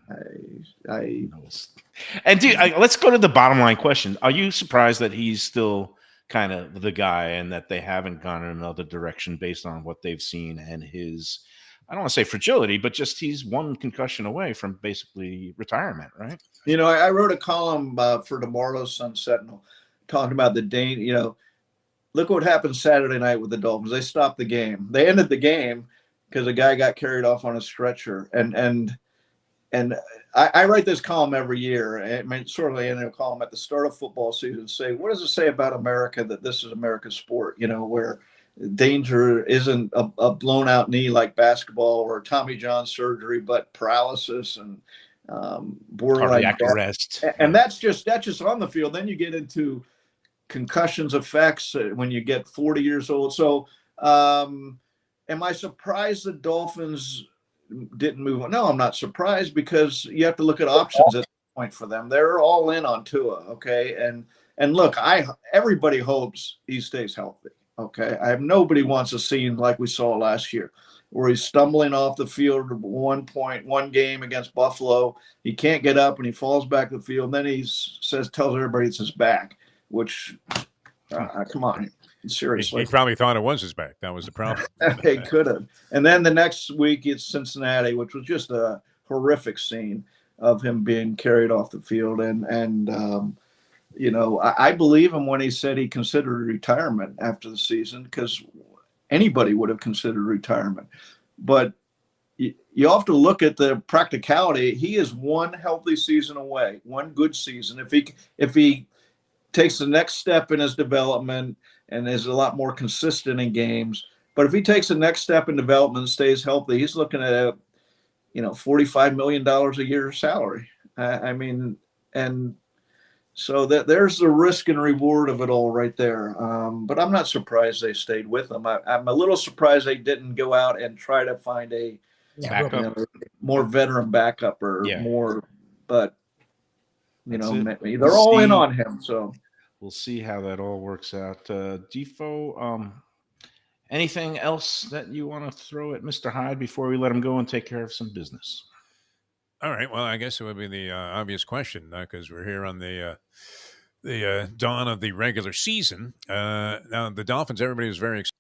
let's go to the bottom line question. Are you surprised that he's still kind of the guy and that they haven't gone in another direction based on what they've seen and his, I don't want to say fragility, but just he's one concussion away from basically retirement, right? I wrote a column for tomorrow's Sun Sentinel talking about the danger, look what happened Saturday night with the Dolphins. They stopped the game. They ended the game because a guy got carried off on a stretcher. And I write this column every year. I mean, sort of end a column at the start of football season. Say, what does it say about America that this is America's sport? Where danger isn't a blown out knee like basketball or Tommy John surgery, but paralysis and borderline cardiac arrest. And that's just on the field. Then you get into concussions effects when you get 40 years old. So am I surprised the Dolphins didn't move on? No, I'm not surprised because you have to look at options at this point for them. They're all in on Tua. Okay. And look, everybody hopes he stays healthy. Okay. Nobody wants a scene like we saw last year where he's stumbling off the field at one game against Buffalo. He can't get up and he falls back to the field. And then tells everybody it's his back. which come on, seriously. He probably thought it was his back. That was the problem. He could have. And then the next week it's Cincinnati, which was just a horrific scene of him being carried off the field. And you know, I believe him when he said he considered retirement after the season, because anybody would have considered retirement. But you have to look at the practicality. He is one healthy season away, one good season. If he takes the next step in his development and is a lot more consistent in games, but if he takes the next step in development and stays healthy, he's looking at a, you know, $45 million a year salary. I mean, and so there's the risk and reward of it all right there. But I'm not surprised they stayed with him. I'm a little surprised they didn't go out and try to find a more veteran backup or more. But you know, they're all in on him. So we'll see how that all works out. Defo, anything else that you want to throw at Mr. Hyde before we let him go and take care of some business? All right. Well, I guess it would be the obvious question, because we're here on the dawn of the regular season. Now, the Dolphins, everybody was very excited.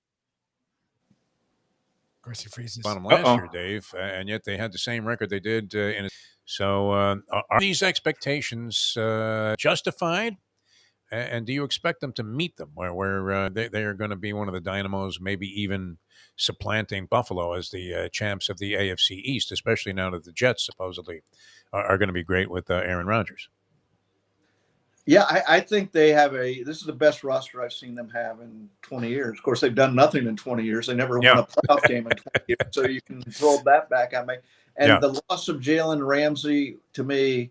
Of course, he freezes. Bottom last year, Dave, and yet they had the same record they did So, are these expectations justified? And do you expect them to meet them, where they are going to be one of the dynamos, maybe even supplanting Buffalo as the champs of the AFC East, especially now that the Jets supposedly are going to be great with Aaron Rodgers? Yeah, I think they have this is the best roster I've seen them have in 20 years. Of course, they've done nothing in 20 years. They never won a playoff game in 20 years. So you can throw that back at me. And the loss of Jalen Ramsey, to me,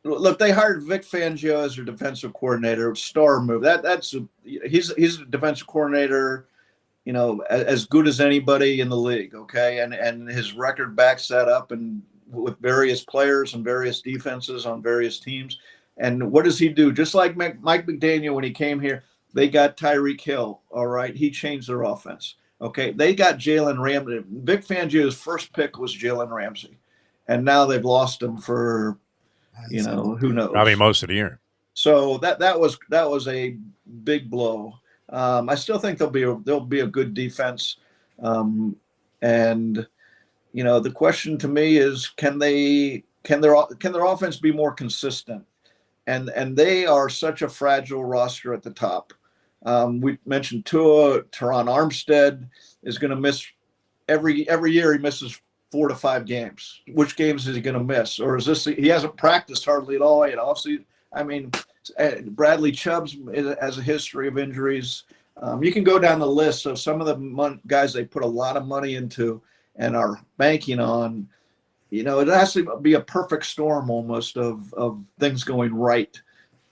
look, they hired Vic Fangio as their defensive coordinator. Star move. He's a defensive coordinator, you know, as good as anybody in the league. Okay, and his record backs that up, and with various players and various defenses on various teams. And what does he do? Just like Mike McDaniel when he came here, they got Tyreek Hill. All right, he changed their offense. Okay, they got Jalen Ramsey. Vic Fangio's first pick was Jalen Ramsey, and now they've lost him for, you know, who knows? Probably most of the year. So that was a big blow. I still think they'll be a good defense, and you know, the question to me is, can their offense be more consistent? And they are such a fragile roster at the top. We mentioned Tua. Teron Armstead is going to miss every year. He misses 4 to 5 games. Which games is he going to miss? Or is this, he hasn't practiced hardly at all? You know, I mean, Bradley Chubb has a history of injuries. You can go down the list of some of the guys they put a lot of money into and are banking on. You know, it has to be a perfect storm almost of things going right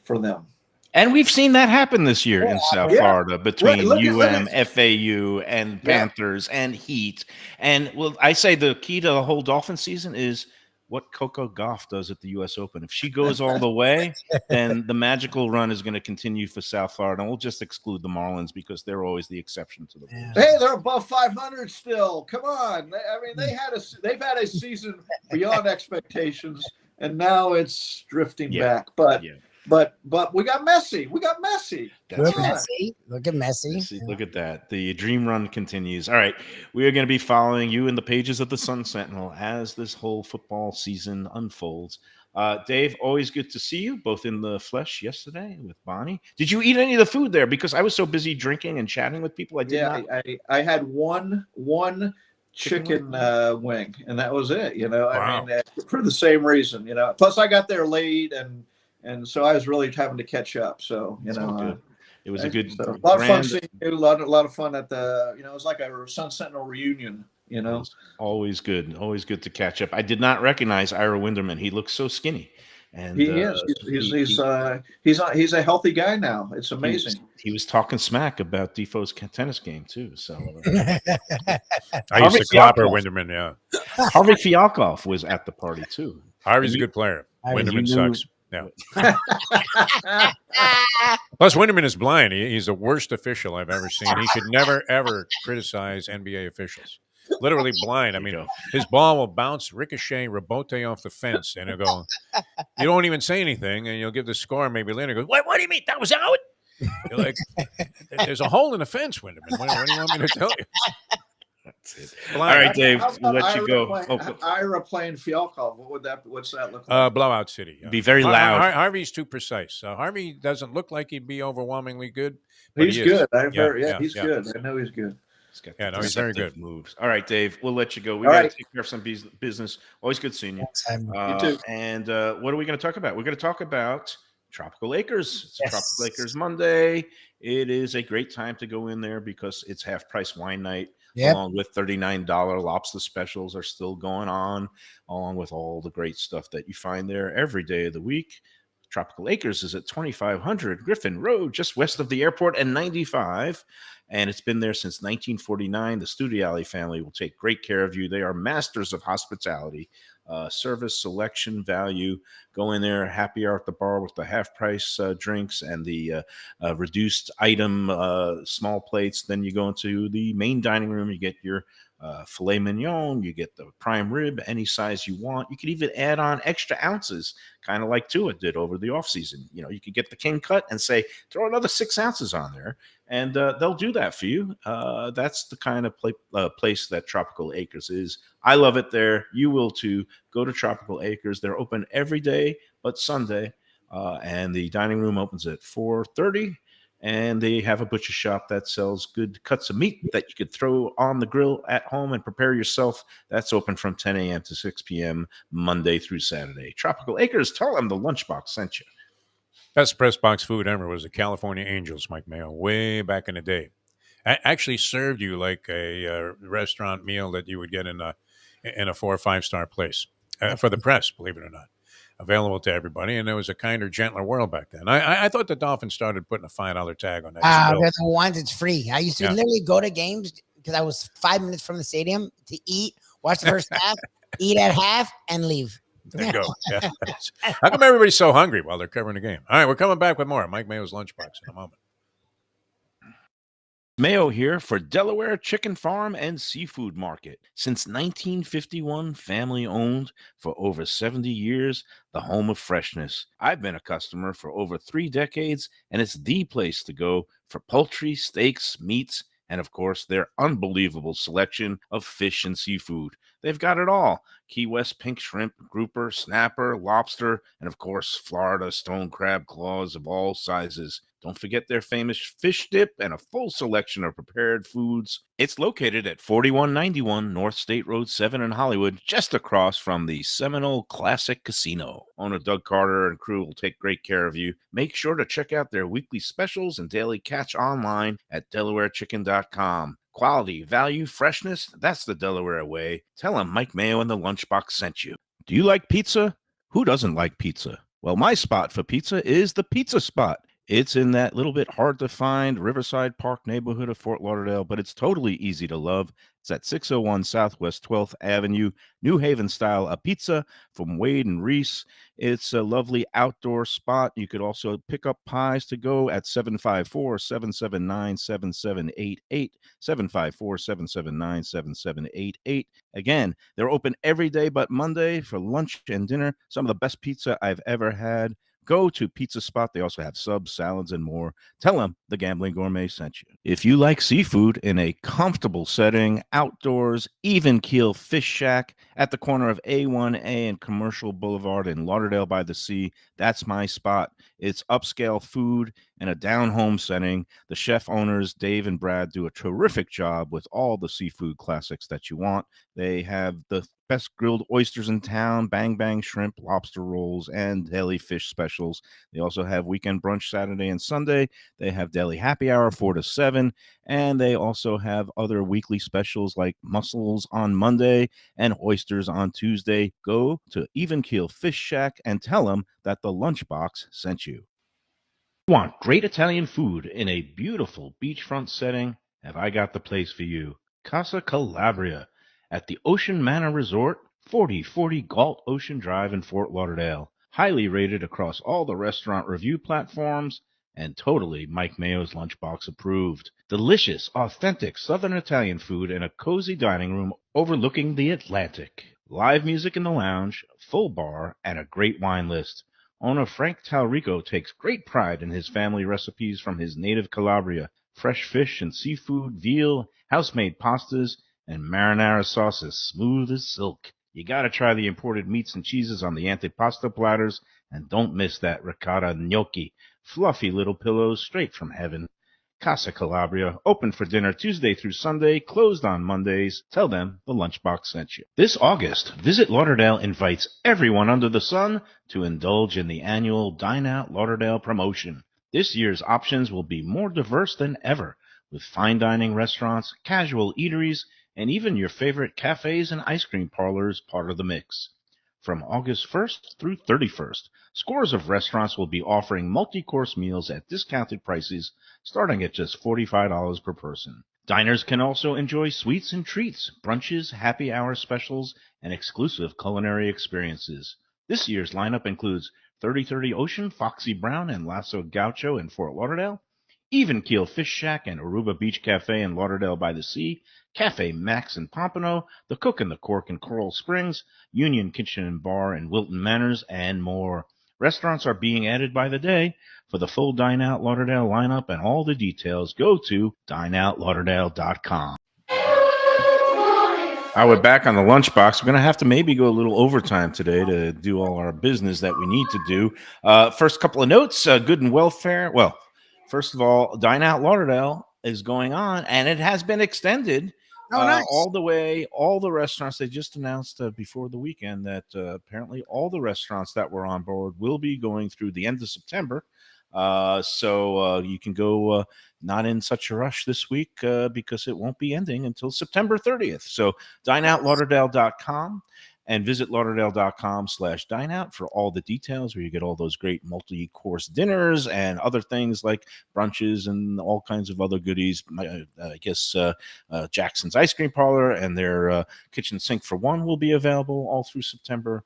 for them. And we've seen that happen this year in South Florida between FAU, and Panthers and Heat. And well, I say the key to the whole Dolphin season is what Coco Gauff does at the U.S. Open. If she goes all the way, then the magical run is going to continue for South Florida. And we'll just exclude the Marlins because they're always the exception to the rule. Hey, they're above 500 still. Come on. I mean, they've had a season beyond expectations, and now it's drifting back. But we got Messi. That's right. Messi. Look at Messi. Look at that. The dream run continues. All right. We are going to be following you in the pages of the Sun Sentinel as this whole football season unfolds. Dave, always good to see you, both in the flesh yesterday with Bonnie. Did you eat any of the food there? Because I was so busy drinking and chatting with people. I had one chicken wing, and that was it. You know, wow. I mean, for the same reason, you know. Plus, I got there late, and so I was really having to catch up. So, you know, it was a lot of fun seeing you. A lot of fun at the, you know, it was like a Sun Sentinel reunion. You know, always good to catch up. I did not recognize Ira Winderman. He looks so skinny, and he is. He's a healthy guy now. It's amazing. He was talking smack about Defoe's tennis game too. So I used to clobber Winderman. Yeah, Harvey Fialkov was at the party too. Harvey's a good player. Winderman sucks. Yeah. Plus, Winderman is blind. He's the worst official I've ever seen. He should never, ever criticize NBA officials. literally blind. I There you mean, go. his ball will bounce, ricochet, rebote off the fence, and he'll go. You don't even say anything, and you'll give the score. Maybe later, goes, What do you mean that was out? You're like, there's a hole in the fence, Winterman. What do you want me to tell you? That's it. Blind. All right, Dave, How we'll about let you Ira go. playing, Oh, Ira playing Fialkov? What's that look like? Blowout City. be very loud. Harvey's too precise. Harvey doesn't look like he'd be overwhelmingly good, but He's he is. good. I've Yeah, heard. Yeah, yeah, he's yeah. good. I know he's good. He's got Yeah, the no, he's very deceptive good. moves. All right, Dave, we'll let you go. We All got to right. take care of some business. Always good seeing you. Anytime. You too. And what are we going to talk about? We're going to talk about Tropical Acres. It's Yes. Tropical Acres Monday. It is a great time to go in there because it's half price wine night. Yep. Along with $39 lobster specials are still going on, along with all the great stuff that you find there every day of the week. Tropical Acres is at 2500 Griffin Road, just west of the airport and 95. And it's been there since 1949. The Studiali family will take great care of you. They are masters of hospitality, service, selection, value. Go in there, happy hour at the bar with the half price drinks and the reduced item small plates. Then you go into the main dining room. You get your filet mignon, you get the prime rib, any size you want. You could even add on extra ounces, kind of like Tua did over the offseason. You know, you could get the king cut and say, throw another 6 ounces on there, and they'll do that for you. That's the kind of place that Tropical Acres is. I love it there. You will too. Go to Tropical Acres. They're open every day but Sunday, and the dining room opens at 4:30. And they have a butcher shop that sells good cuts of meat that you could throw on the grill at home and prepare yourself. That's open from 10 a.m. to 6 p.m. Monday through Saturday. Tropical Acres, tell them the Lunchbox sent you. Best press box food ever was the California Angels, Mike Mayo, way back in the day. I actually served you like a restaurant meal that you would get in a 4 or 5 star place for the press, believe it or not. Available to everybody, and there was a kinder, gentler world back then. I thought the Dolphins started putting a $5 tag on that. They're the ones. It's free. I used to literally go to games because I was 5 minutes from the stadium to eat, watch the first half, eat at half, and leave. There you go. Yeah. How come everybody's so hungry while they're covering the game? All right, we're coming back with more Mike Mayo's Lunchbox in a moment. Mayo here for Delaware Chicken Farm and Seafood Market. Since 1951, family owned for over 70 years, the home of freshness. I've been a customer for over 3 decades, and it's the place to go for poultry, steaks, meats, and of course, their unbelievable selection of fish and seafood. They've got it all. Key West pink shrimp, grouper, snapper, lobster, and of course, Florida stone crab claws of all sizes. Don't forget their famous fish dip and a full selection of prepared foods. It's located at 4191 North State Road 7 in Hollywood, just across from the Seminole Classic Casino. Owner Doug Carter and crew will take great care of you. Make sure to check out their weekly specials and daily catch online at DelawareChicken.com. Quality, value, freshness, that's the Delaware way. Tell them Mike Mayo and the Lunchbox sent you. Do you like pizza? Who doesn't like pizza? Well, my spot for pizza is the Pizza Spot. It's in that little bit hard to find Riverside Park neighborhood of Fort Lauderdale, but it's totally easy to love. It's at 601 Southwest 12th Avenue, New Haven style, a pizza from Wade and Reese. It's a lovely outdoor spot. You could also pick up pies to go at 754-779-7788, 754-779-7788. Again, they're open every day but Monday for lunch and dinner. Some of the best pizza I've ever had. Go to Pizza Spot. They also have subs, salads, and more. Tell them the Gambling Gourmet sent you. If you like seafood in a comfortable setting, outdoors, even keel fish shack at the corner of A1A and Commercial Boulevard in Lauderdale by the Sea, that's my spot. It's upscale food in a down-home setting. The chef owners, Dave and Brad, do a terrific job with all the seafood classics that you want. They have the best grilled oysters in town, bang bang shrimp, lobster rolls, and deli fish specials. They also have weekend brunch Saturday and Sunday. They have deli happy hour 4 to 7, and they also have other weekly specials like mussels on Monday and oysters on Tuesday. Go to Even Keel Fish Shack and tell them that the Lunchbox sent you. Want great Italian food in a beautiful beachfront setting? Have I got the place for you? Casa Calabria at the Ocean Manor Resort, 4040 Galt Ocean Drive in Fort Lauderdale. Highly rated across all the restaurant review platforms and totally Mike Mayo's Lunchbox approved. Delicious, authentic Southern Italian food in a cozy dining room overlooking the Atlantic. Live music in the lounge, full bar, and a great wine list. Owner Frank Talrico takes great pride in his family recipes from his native Calabria. Fresh fish and seafood, veal, house-made pastas, and marinara sauces smooth as silk. You gotta try the imported meats and cheeses on the antipasta platters, and don't miss that ricotta gnocchi, fluffy little pillows straight from heaven. Casa Calabria, open for dinner Tuesday through Sunday, closed on Mondays. Tell them the Lunchbox sent you. This August, Visit Lauderdale invites everyone under the sun to indulge in the annual Dine Out Lauderdale promotion. This year's options will be more diverse than ever, with fine dining restaurants, casual eateries, and even your favorite cafes and ice cream parlors part of the mix. From August 1st through 31st, scores of restaurants will be offering multi-course meals at discounted prices starting at just $45 per person. Diners can also enjoy sweets and treats, brunches, happy hour specials, and exclusive culinary experiences. This year's lineup includes 3030 Ocean, Foxy Brown, and Lasso Gaucho in Fort Lauderdale, Even Keel Fish Shack and Aruba Beach Cafe in Lauderdale by the Sea, Cafe Max in Pompano, The Cook and the Cork in Coral Springs, Union Kitchen and Bar in Wilton Manors, and more. Restaurants are being added by the day. For the full Dine Out Lauderdale lineup and all the details, go to dineoutlauderdale.com. We're back on the Lunchbox. We're going to have to maybe go a little overtime today to do all our business that we need to do. First couple of notes, good and welfare. Well, first of all, Dine Out Lauderdale is going on, and it has been extended Nice. all the way. All the restaurants, they just announced before the weekend that apparently all the restaurants that were on board will be going through the end of September. So you can go not in such a rush this week because it won't be ending until September 30th. So dineoutlauderdale.com and visit lauderdale.com/dineout for all the details, where you get all those great multi-course dinners and other things like brunches and all kinds of other goodies. I guess Jackson's Ice Cream Parlor and their kitchen sink for one will be available all through September.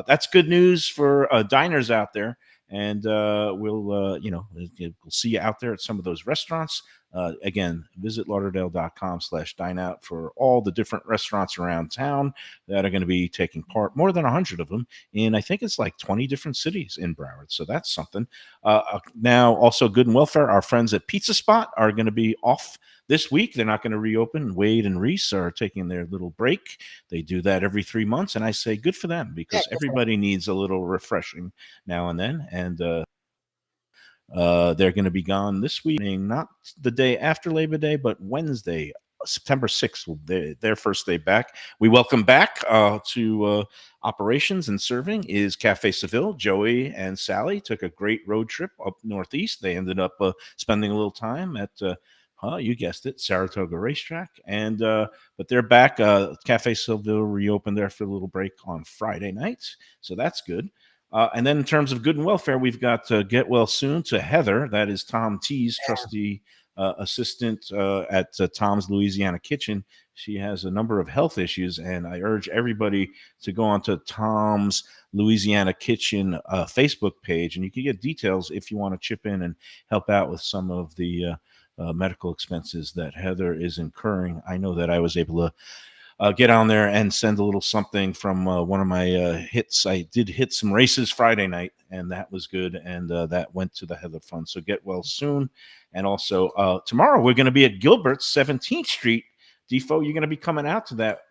That's good news for diners out there. And we'll see you out there at some of those restaurants. Again, visit lauderdale.com/dineout for all the different restaurants around town that are going to be taking part, more than 100 of them, in I think it's like 20 different cities in Broward. So that's something. Now, also good and welfare, our friends at Pizza Spot are going to be off this week. They're not going to reopen. Wade and Reese are taking their little break. They do that every 3 months, and I say good for them, because everybody needs a little refreshing now and then. And they're going to be gone this week, not the day after Labor Day, but Wednesday, September 6th, will be their first day back. We welcome back to operations and serving is Cafe Seville. Joey and Sally took a great road trip up northeast. They ended up spending a little time at you guessed it, Saratoga Racetrack. And but they're back. Cafe Seville reopened there for a little break on Friday night, so that's good. And then in terms of good and welfare, we've got Get Well Soon to Heather. That is Tom T's trusty assistant at Tom's Louisiana Kitchen. She has a number of health issues, and I urge everybody to go onto Tom's Louisiana Kitchen Facebook page, and you can get details if you want to chip in and help out with some of the medical expenses that Heather is incurring. I know that I was able to get on there and send a little something from one of my hits. I did hit some races Friday night, and that was good, and that went to the Heather Fund. So get well soon. And also tomorrow we're going to be at Gilbert's 17th Street. Defo, you're going to be coming out to that.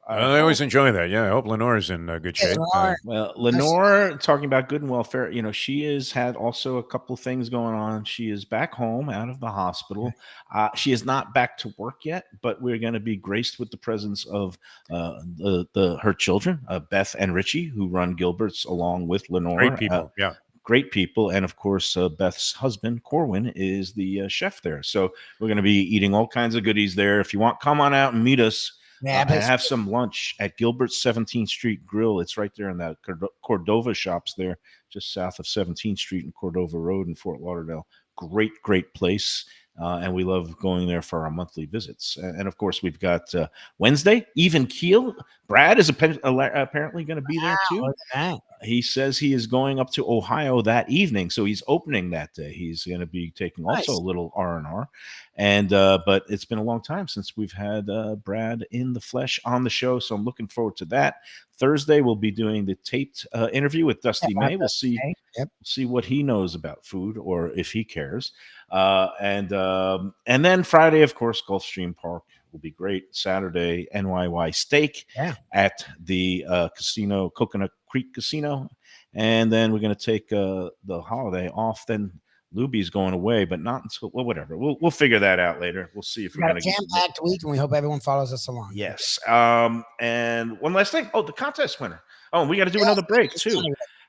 I always enjoy that. Yeah, I hope Lenore's in good shape. Well, Lenore, talking about good and welfare, she has had also a couple of things going on. She is back home out of the hospital. She is not back to work yet, but we're going to be graced with the presence of her children, Beth and Richie, who run Gilbert's along with Lenore. Great people, great people. And of course, Beth's husband, Corwin, is the chef there. So we're going to be eating all kinds of goodies there. If you want, come on out and meet us. Have some lunch at Gilbert's 17th Street Grill. It's right there in that Cordova shops there, just south of 17th Street and Cordova Road in Fort Lauderdale. great place. And we love going there for our monthly visits. And of course, we've got Wednesday, even keel. Brad is apparently going to be there too. Look at that. He says he is going up to Ohio that evening, so he's opening that day. He's going to be taking also Nice. a little R&R, and but it's been a long time since we've had Brad in the flesh on the show, so I'm looking forward to that. Thursday we'll be doing the taped interview with Dusty May. We'll see what he knows about food or if he cares, and then Friday, of course, Gulfstream Park will be great. Saturday, NYY Steak at the casino, Coconut Creek Casino. And then we're going to take the holiday off. Then Lubie's going away, but not until, well, whatever. We'll figure that out later. We'll see if We we're got going a to get jam-packed week, and we hope everyone follows us along. Yes. And one last thing. Oh, the contest winner. Oh, we got to do another break too.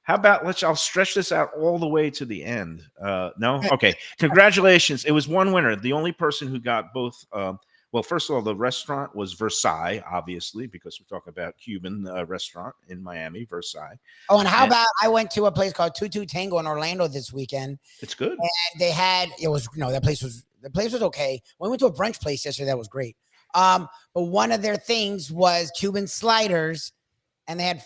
How about I'll stretch this out all the way to the end. No? Okay. Congratulations. It was one winner. The only person who got both. Well, first of all, the restaurant was Versailles, obviously, because we're talking about Cuban restaurant in Miami, Versailles. Oh, and how about I went to a place called Tutu Tango in Orlando this weekend. It's good. And they had the place was okay. We went to a brunch place yesterday that was great. But one of their things was Cuban sliders, and they had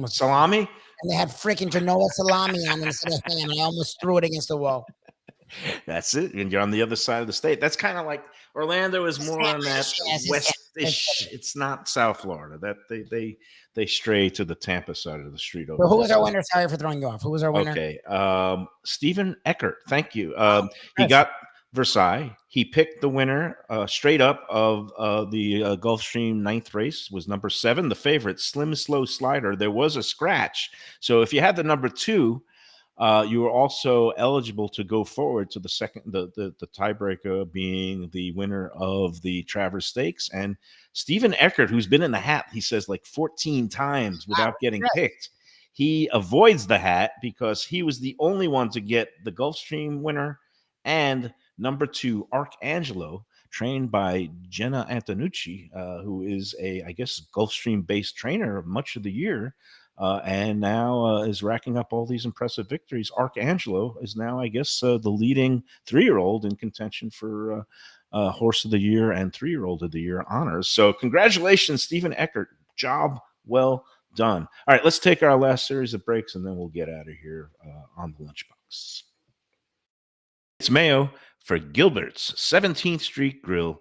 salami, and they had freaking Genoa salami on it instead of ham. I almost threw it against the wall. That's it. And you're on the other side of the state. That's kind of like Orlando is more on that west-ish. It's not South Florida. That they stray to the Tampa side of the street. So who was our winner? Sorry for throwing you off. Who was our winner? Okay. Stephen Eckert. Thank you. He got Versailles. He picked the winner straight up of the Gulfstream 9th race was number 7, the favorite, Slim Slow Slider. There was a scratch. So if you had the number 2, you were also eligible to go forward to the second, the tiebreaker being the winner of the Travers Stakes. And Stephen Eckert, who's been in the hat, he says like 14 times without getting picked. He avoids the hat because he was the only one to get the Gulfstream winner and number 2, Arcangelo, trained by Jenna Antonucci, who is I guess, Gulfstream-based trainer much of the year. And now is racking up all these impressive victories. Arcangelo is now, I guess, the leading 3-year-old in contention for Horse of the Year and 3-year-old of the Year honors. So congratulations, Stephen Eckert. Job well done. All right, let's take our last series of breaks, and then we'll get out of here on the Lunchbox. It's Mayo for Gilbert's 17th Street Grill.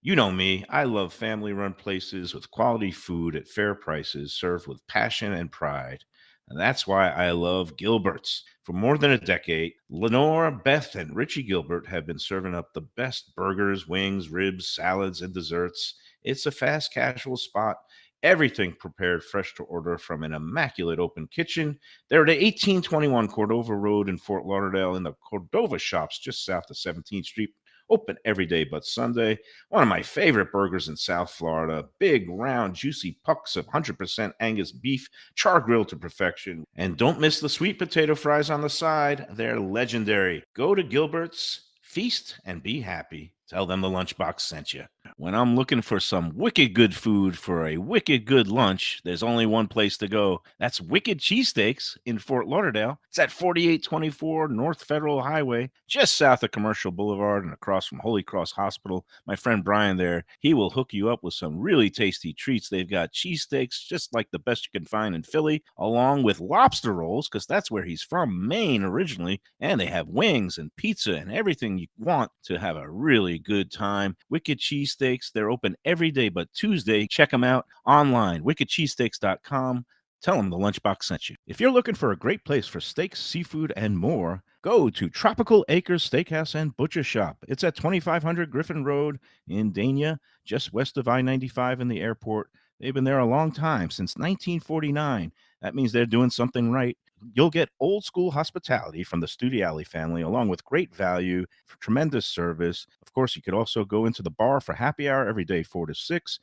You know me, I love family-run places with quality food at fair prices served with passion and pride. And that's why I love Gilbert's. For more than a decade, Lenore, Beth, and Richie Gilbert have been serving up the best burgers, wings, ribs, salads, and desserts. It's a fast casual spot. Everything prepared fresh to order from an immaculate open kitchen. They're at 1821 Cordova Road in Fort Lauderdale in the Cordova Shops just south of 17th Street. Open every day but Sunday. One of my favorite burgers in South Florida. Big, round, juicy pucks of 100% Angus beef, char grilled to perfection. And don't miss the sweet potato fries on the side. They're legendary. Go to Gilbert's, feast, and be happy. Tell them the Lunchbox sent you. When I'm looking for some wicked good food for a wicked good lunch, there's only one place to go. That's Wicked Cheesesteaks in Fort Lauderdale. It's at 4824 North Federal Highway, just south of Commercial Boulevard and across from Holy Cross Hospital. My friend Brian there, he will hook you up with some really tasty treats. They've got cheesesteaks just like the best you can find in Philly, along with lobster rolls, because that's where he's from, Maine originally. And they have wings and pizza and everything you want to have a really good time. Wicked Cheesesteaks, they're open every day but Tuesday. Check them out online, wickedcheesesteaks.com. Tell them the Lunchbox sent you. If you're looking for a great place for steaks, seafood, and more, go to Tropical Acres Steakhouse and Butcher Shop. It's at 2500 Griffin Road in Dania, just west of I-95 in the airport. They've been there a long time, since 1949. That means they're doing something right. You'll get old school hospitality from the Studiali family, along with great value, for tremendous service. Of course, you could also go into the bar for happy hour every day, 4 to 6.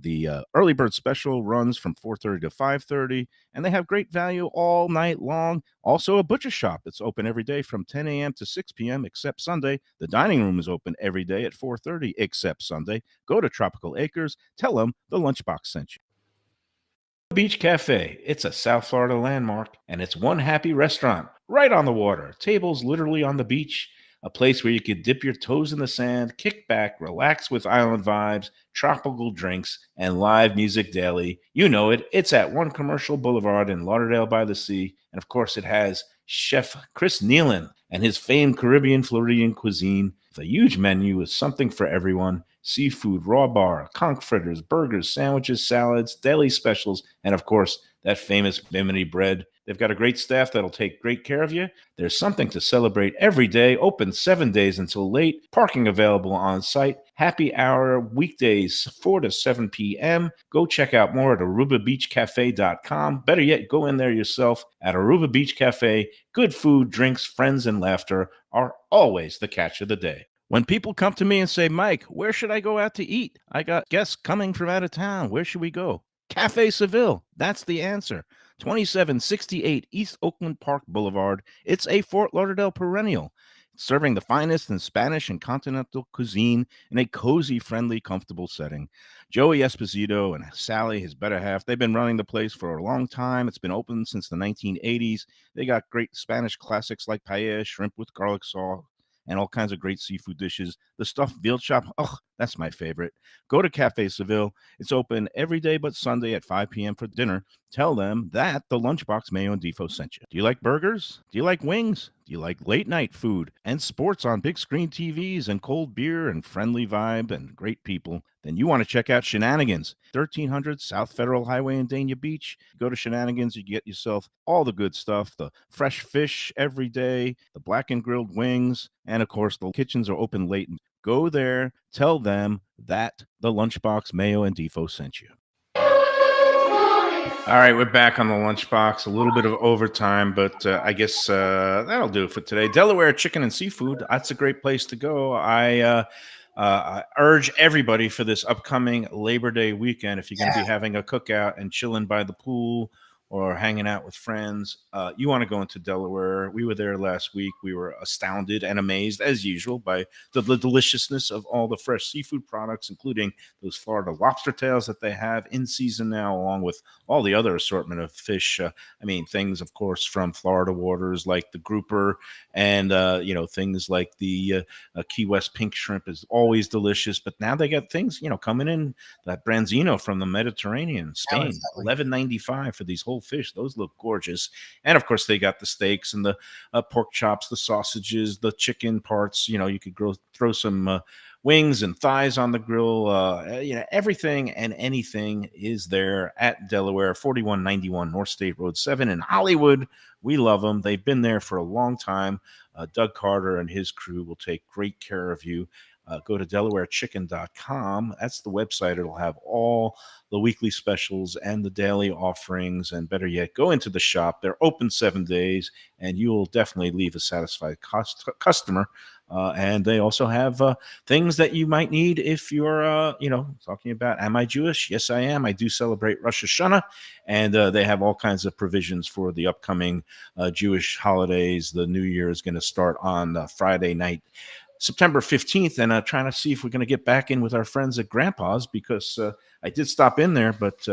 The early bird special runs from 4:30 to 5:30, and they have great value all night long. Also, a butcher shop that's open every day from 10 a.m. to 6 p.m. except Sunday. The dining room is open every day at 4:30 except Sunday. Go to Tropical Acres. Tell them the Lunchbox sent you. Beach Cafe. It's a South Florida landmark, and it's one happy restaurant right on the water. Tables literally on the beach. A place where you could dip your toes in the sand, kick back, relax with island vibes, tropical drinks, and live music daily. You know it. It's at One Commercial Boulevard in Lauderdale by the Sea. And of course, it has Chef Chris Nealon and his famed Caribbean Floridian cuisine. With a huge menu with something for everyone: seafood, raw bar, conch fritters, burgers, sandwiches, salads, deli specials, and of course, that famous Bimini bread. They've got a great staff that'll take great care of you. There's something to celebrate every day. Open 7 days until late. Parking available on site. Happy hour weekdays 4 to 7 p.m. Go check out more at arubabeachcafe.com. Better yet, go in there yourself at Aruba Beach Cafe. Good food, drinks, friends, and laughter are always the catch of the day. When people come to me and say, Mike, where should I go out to eat? I got guests coming from out of town. Where should we go? Cafe Seville. That's the answer. 2768 East Oakland Park Boulevard. It's a Fort Lauderdale perennial, serving the finest in Spanish and continental cuisine in a cozy, friendly, comfortable setting. Joey Esposito and Sally, his better half, they've been running the place for a long time. It's been open since the 1980s. They got great Spanish classics like paella, shrimp with garlic sauce, and all kinds of great seafood dishes. The stuffed veal chop, that's my favorite. Go to Cafe Seville. It's open every day but Sunday at 5 p.m. for dinner. Tell them that the Lunchbox Mayo and Defo sent you. Do you like burgers? Do you like wings? Do you like late night food and sports on big screen TVs and cold beer and friendly vibe and great people? Then you want to check out Shenanigans, 1300 South Federal Highway in Dania Beach. Go to Shenanigans, you get yourself all the good stuff, the fresh fish every day, the black and grilled wings, and of course the kitchens are open late. Go there, tell them that the Lunchbox Mayo and Defo sent you. All right, we're back on the Lunchbox. A little bit of overtime, but I guess that'll do it for today. Delaware Chicken and Seafood, that's a great place to go. I urge everybody for this upcoming Labor Day weekend, if you're going to be having a cookout and chilling by the pool or hanging out with friends, you want to go into Delaware. We were there last week. We were astounded and amazed, as usual, by the deliciousness of all the fresh seafood products, including those Florida lobster tails that they have in season now, along with all the other assortment of fish. Things, of course, from Florida waters like the grouper and, things like the Key West pink shrimp is always delicious. But now they got things, coming in, that branzino from the Mediterranean, Spain, $11.95 for these whole fish. Those look gorgeous. And of course they got the steaks and the pork chops, the sausages, the chicken parts. You could throw some wings and thighs on the grill. Everything and anything is there at Delaware, 4191 North State Road 7 in Hollywood. We love them. They've been there for a long time. Doug Carter and his crew will take great care of you. Go to DelawareChicken.com. That's the website. It'll have all the weekly specials and the daily offerings. And better yet, go into the shop. They're open 7 days, and you will definitely leave a satisfied customer. And they also have things that you might need if you're, talking about, am I Jewish? Yes, I am. I do celebrate Rosh Hashanah. And they have all kinds of provisions for the upcoming Jewish holidays. The New Year is going to start on Friday night, September 15th, and trying to see if we're going to get back in with our friends at Grandpa's, because I did stop in there, but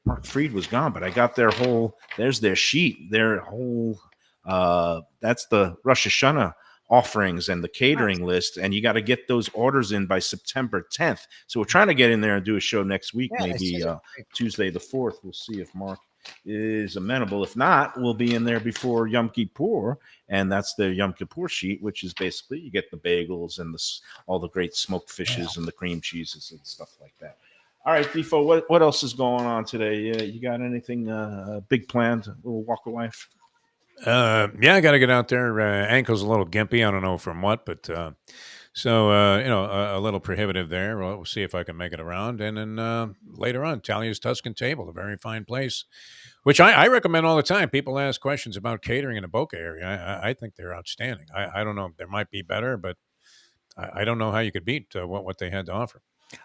Mark Freed was gone. But I got there's their sheet, that's the Rosh Hashanah offerings and the catering list, and you got to get those orders in by September 10th. So we're trying to get in there and do a show next week, maybe Tuesday the 4th. We'll see if Mark is amenable. If not, we'll be in there before Yom Kippur, and that's the Yom Kippur sheet, which is basically you get the bagels and all the great smoked fishes and the cream cheeses and stuff like that. All right, Defo, what else is going on today? You got anything big planned? A little walk of life? I got to get out there. Ankle's a little gimpy. I don't know from what, but a little prohibitive there. We'll see if I can make it around. And then later on, Talia's Tuscan Table, a very fine place, which I recommend all the time. People ask questions about catering in the Boca area. I think they're outstanding. I don't know. There might be better, but I don't know how you could beat what they had to offer.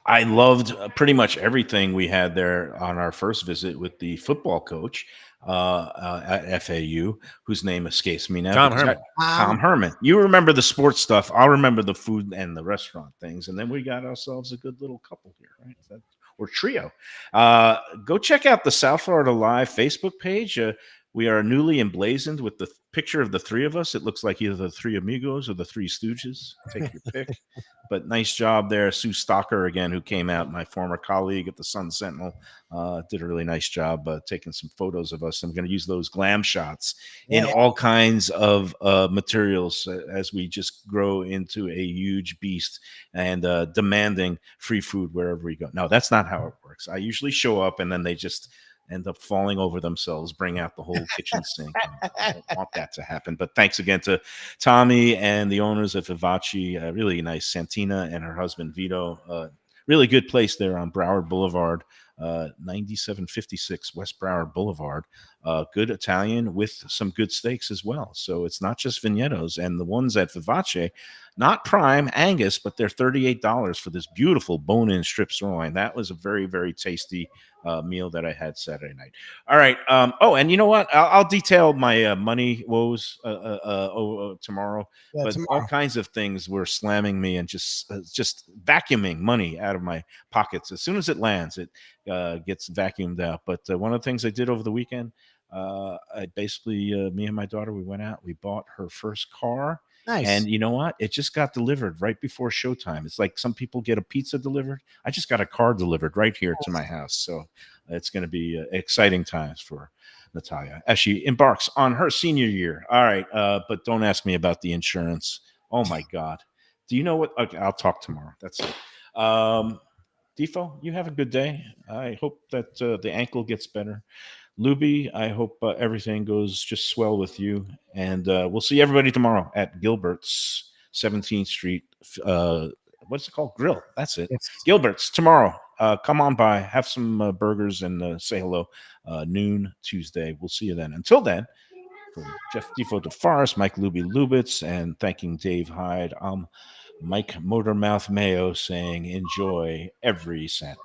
I loved pretty much everything we had there on our first visit with the football coach at FAU, whose name escapes me now. Tom Herman. You remember the sports stuff. I'll remember the food and the restaurant things. And then we got ourselves a good little couple here, right? or trio. Go check out the South Florida Live Facebook page. We are newly emblazoned with the picture of the three of us. It looks like either the Three Amigos or the Three Stooges. Take your pick. But nice job there. Sue Stocker, again, who came out, my former colleague at the Sun Sentinel, did a really nice job taking some photos of us. I'm going to use those glam shots in all kinds of materials as we just grow into a huge beast and demanding free food wherever we go. No, that's not how it works. I usually show up and then they just end up falling over themselves, bring out the whole kitchen sink. I don't want that to happen. But thanks again to Tommy and the owners of Vivace. Really nice. Santina and her husband, Vito. Really good place there on Broward Boulevard, 9756 West Broward Boulevard. Good Italian with some good steaks as well. So it's not just vignetos. And the ones at Vivace, not prime Angus, but they're $38 for this beautiful bone-in strip sirloin. That was a very, very tasty meal that I had Saturday night. All right. And you know what? I'll detail my money woes tomorrow. Yeah, but tomorrow. all kinds of things were slamming me and just vacuuming money out of my pockets. As soon as it lands, it gets vacuumed out. But one of the things I did over the weekend, I basically, me and my daughter, we went out, we bought her first car. Nice. And you know what? It just got delivered right before showtime. It's like some people get a pizza delivered. I just got a car delivered right here to my house. So it's going to be exciting times for Natalia as she embarks on her senior year. All right. But don't ask me about the insurance. Oh, my God. Do you know what? Okay, I'll talk tomorrow. That's it. Defo, you have a good day. I hope that the ankle gets better. Lubie, I hope everything goes just swell with you. And we'll see everybody tomorrow at Gilbert's, 17th Street. What's it called? Grill. That's it. Gilbert's tomorrow. Come on by, have some burgers, and say hello. Noon Tuesday. We'll see you then. Until then, for Jeff Defo DeForest, Mike Lubie Lubitz, and thanking Dave Hyde, I'm Mike Motormouth Mayo saying enjoy every sandwich.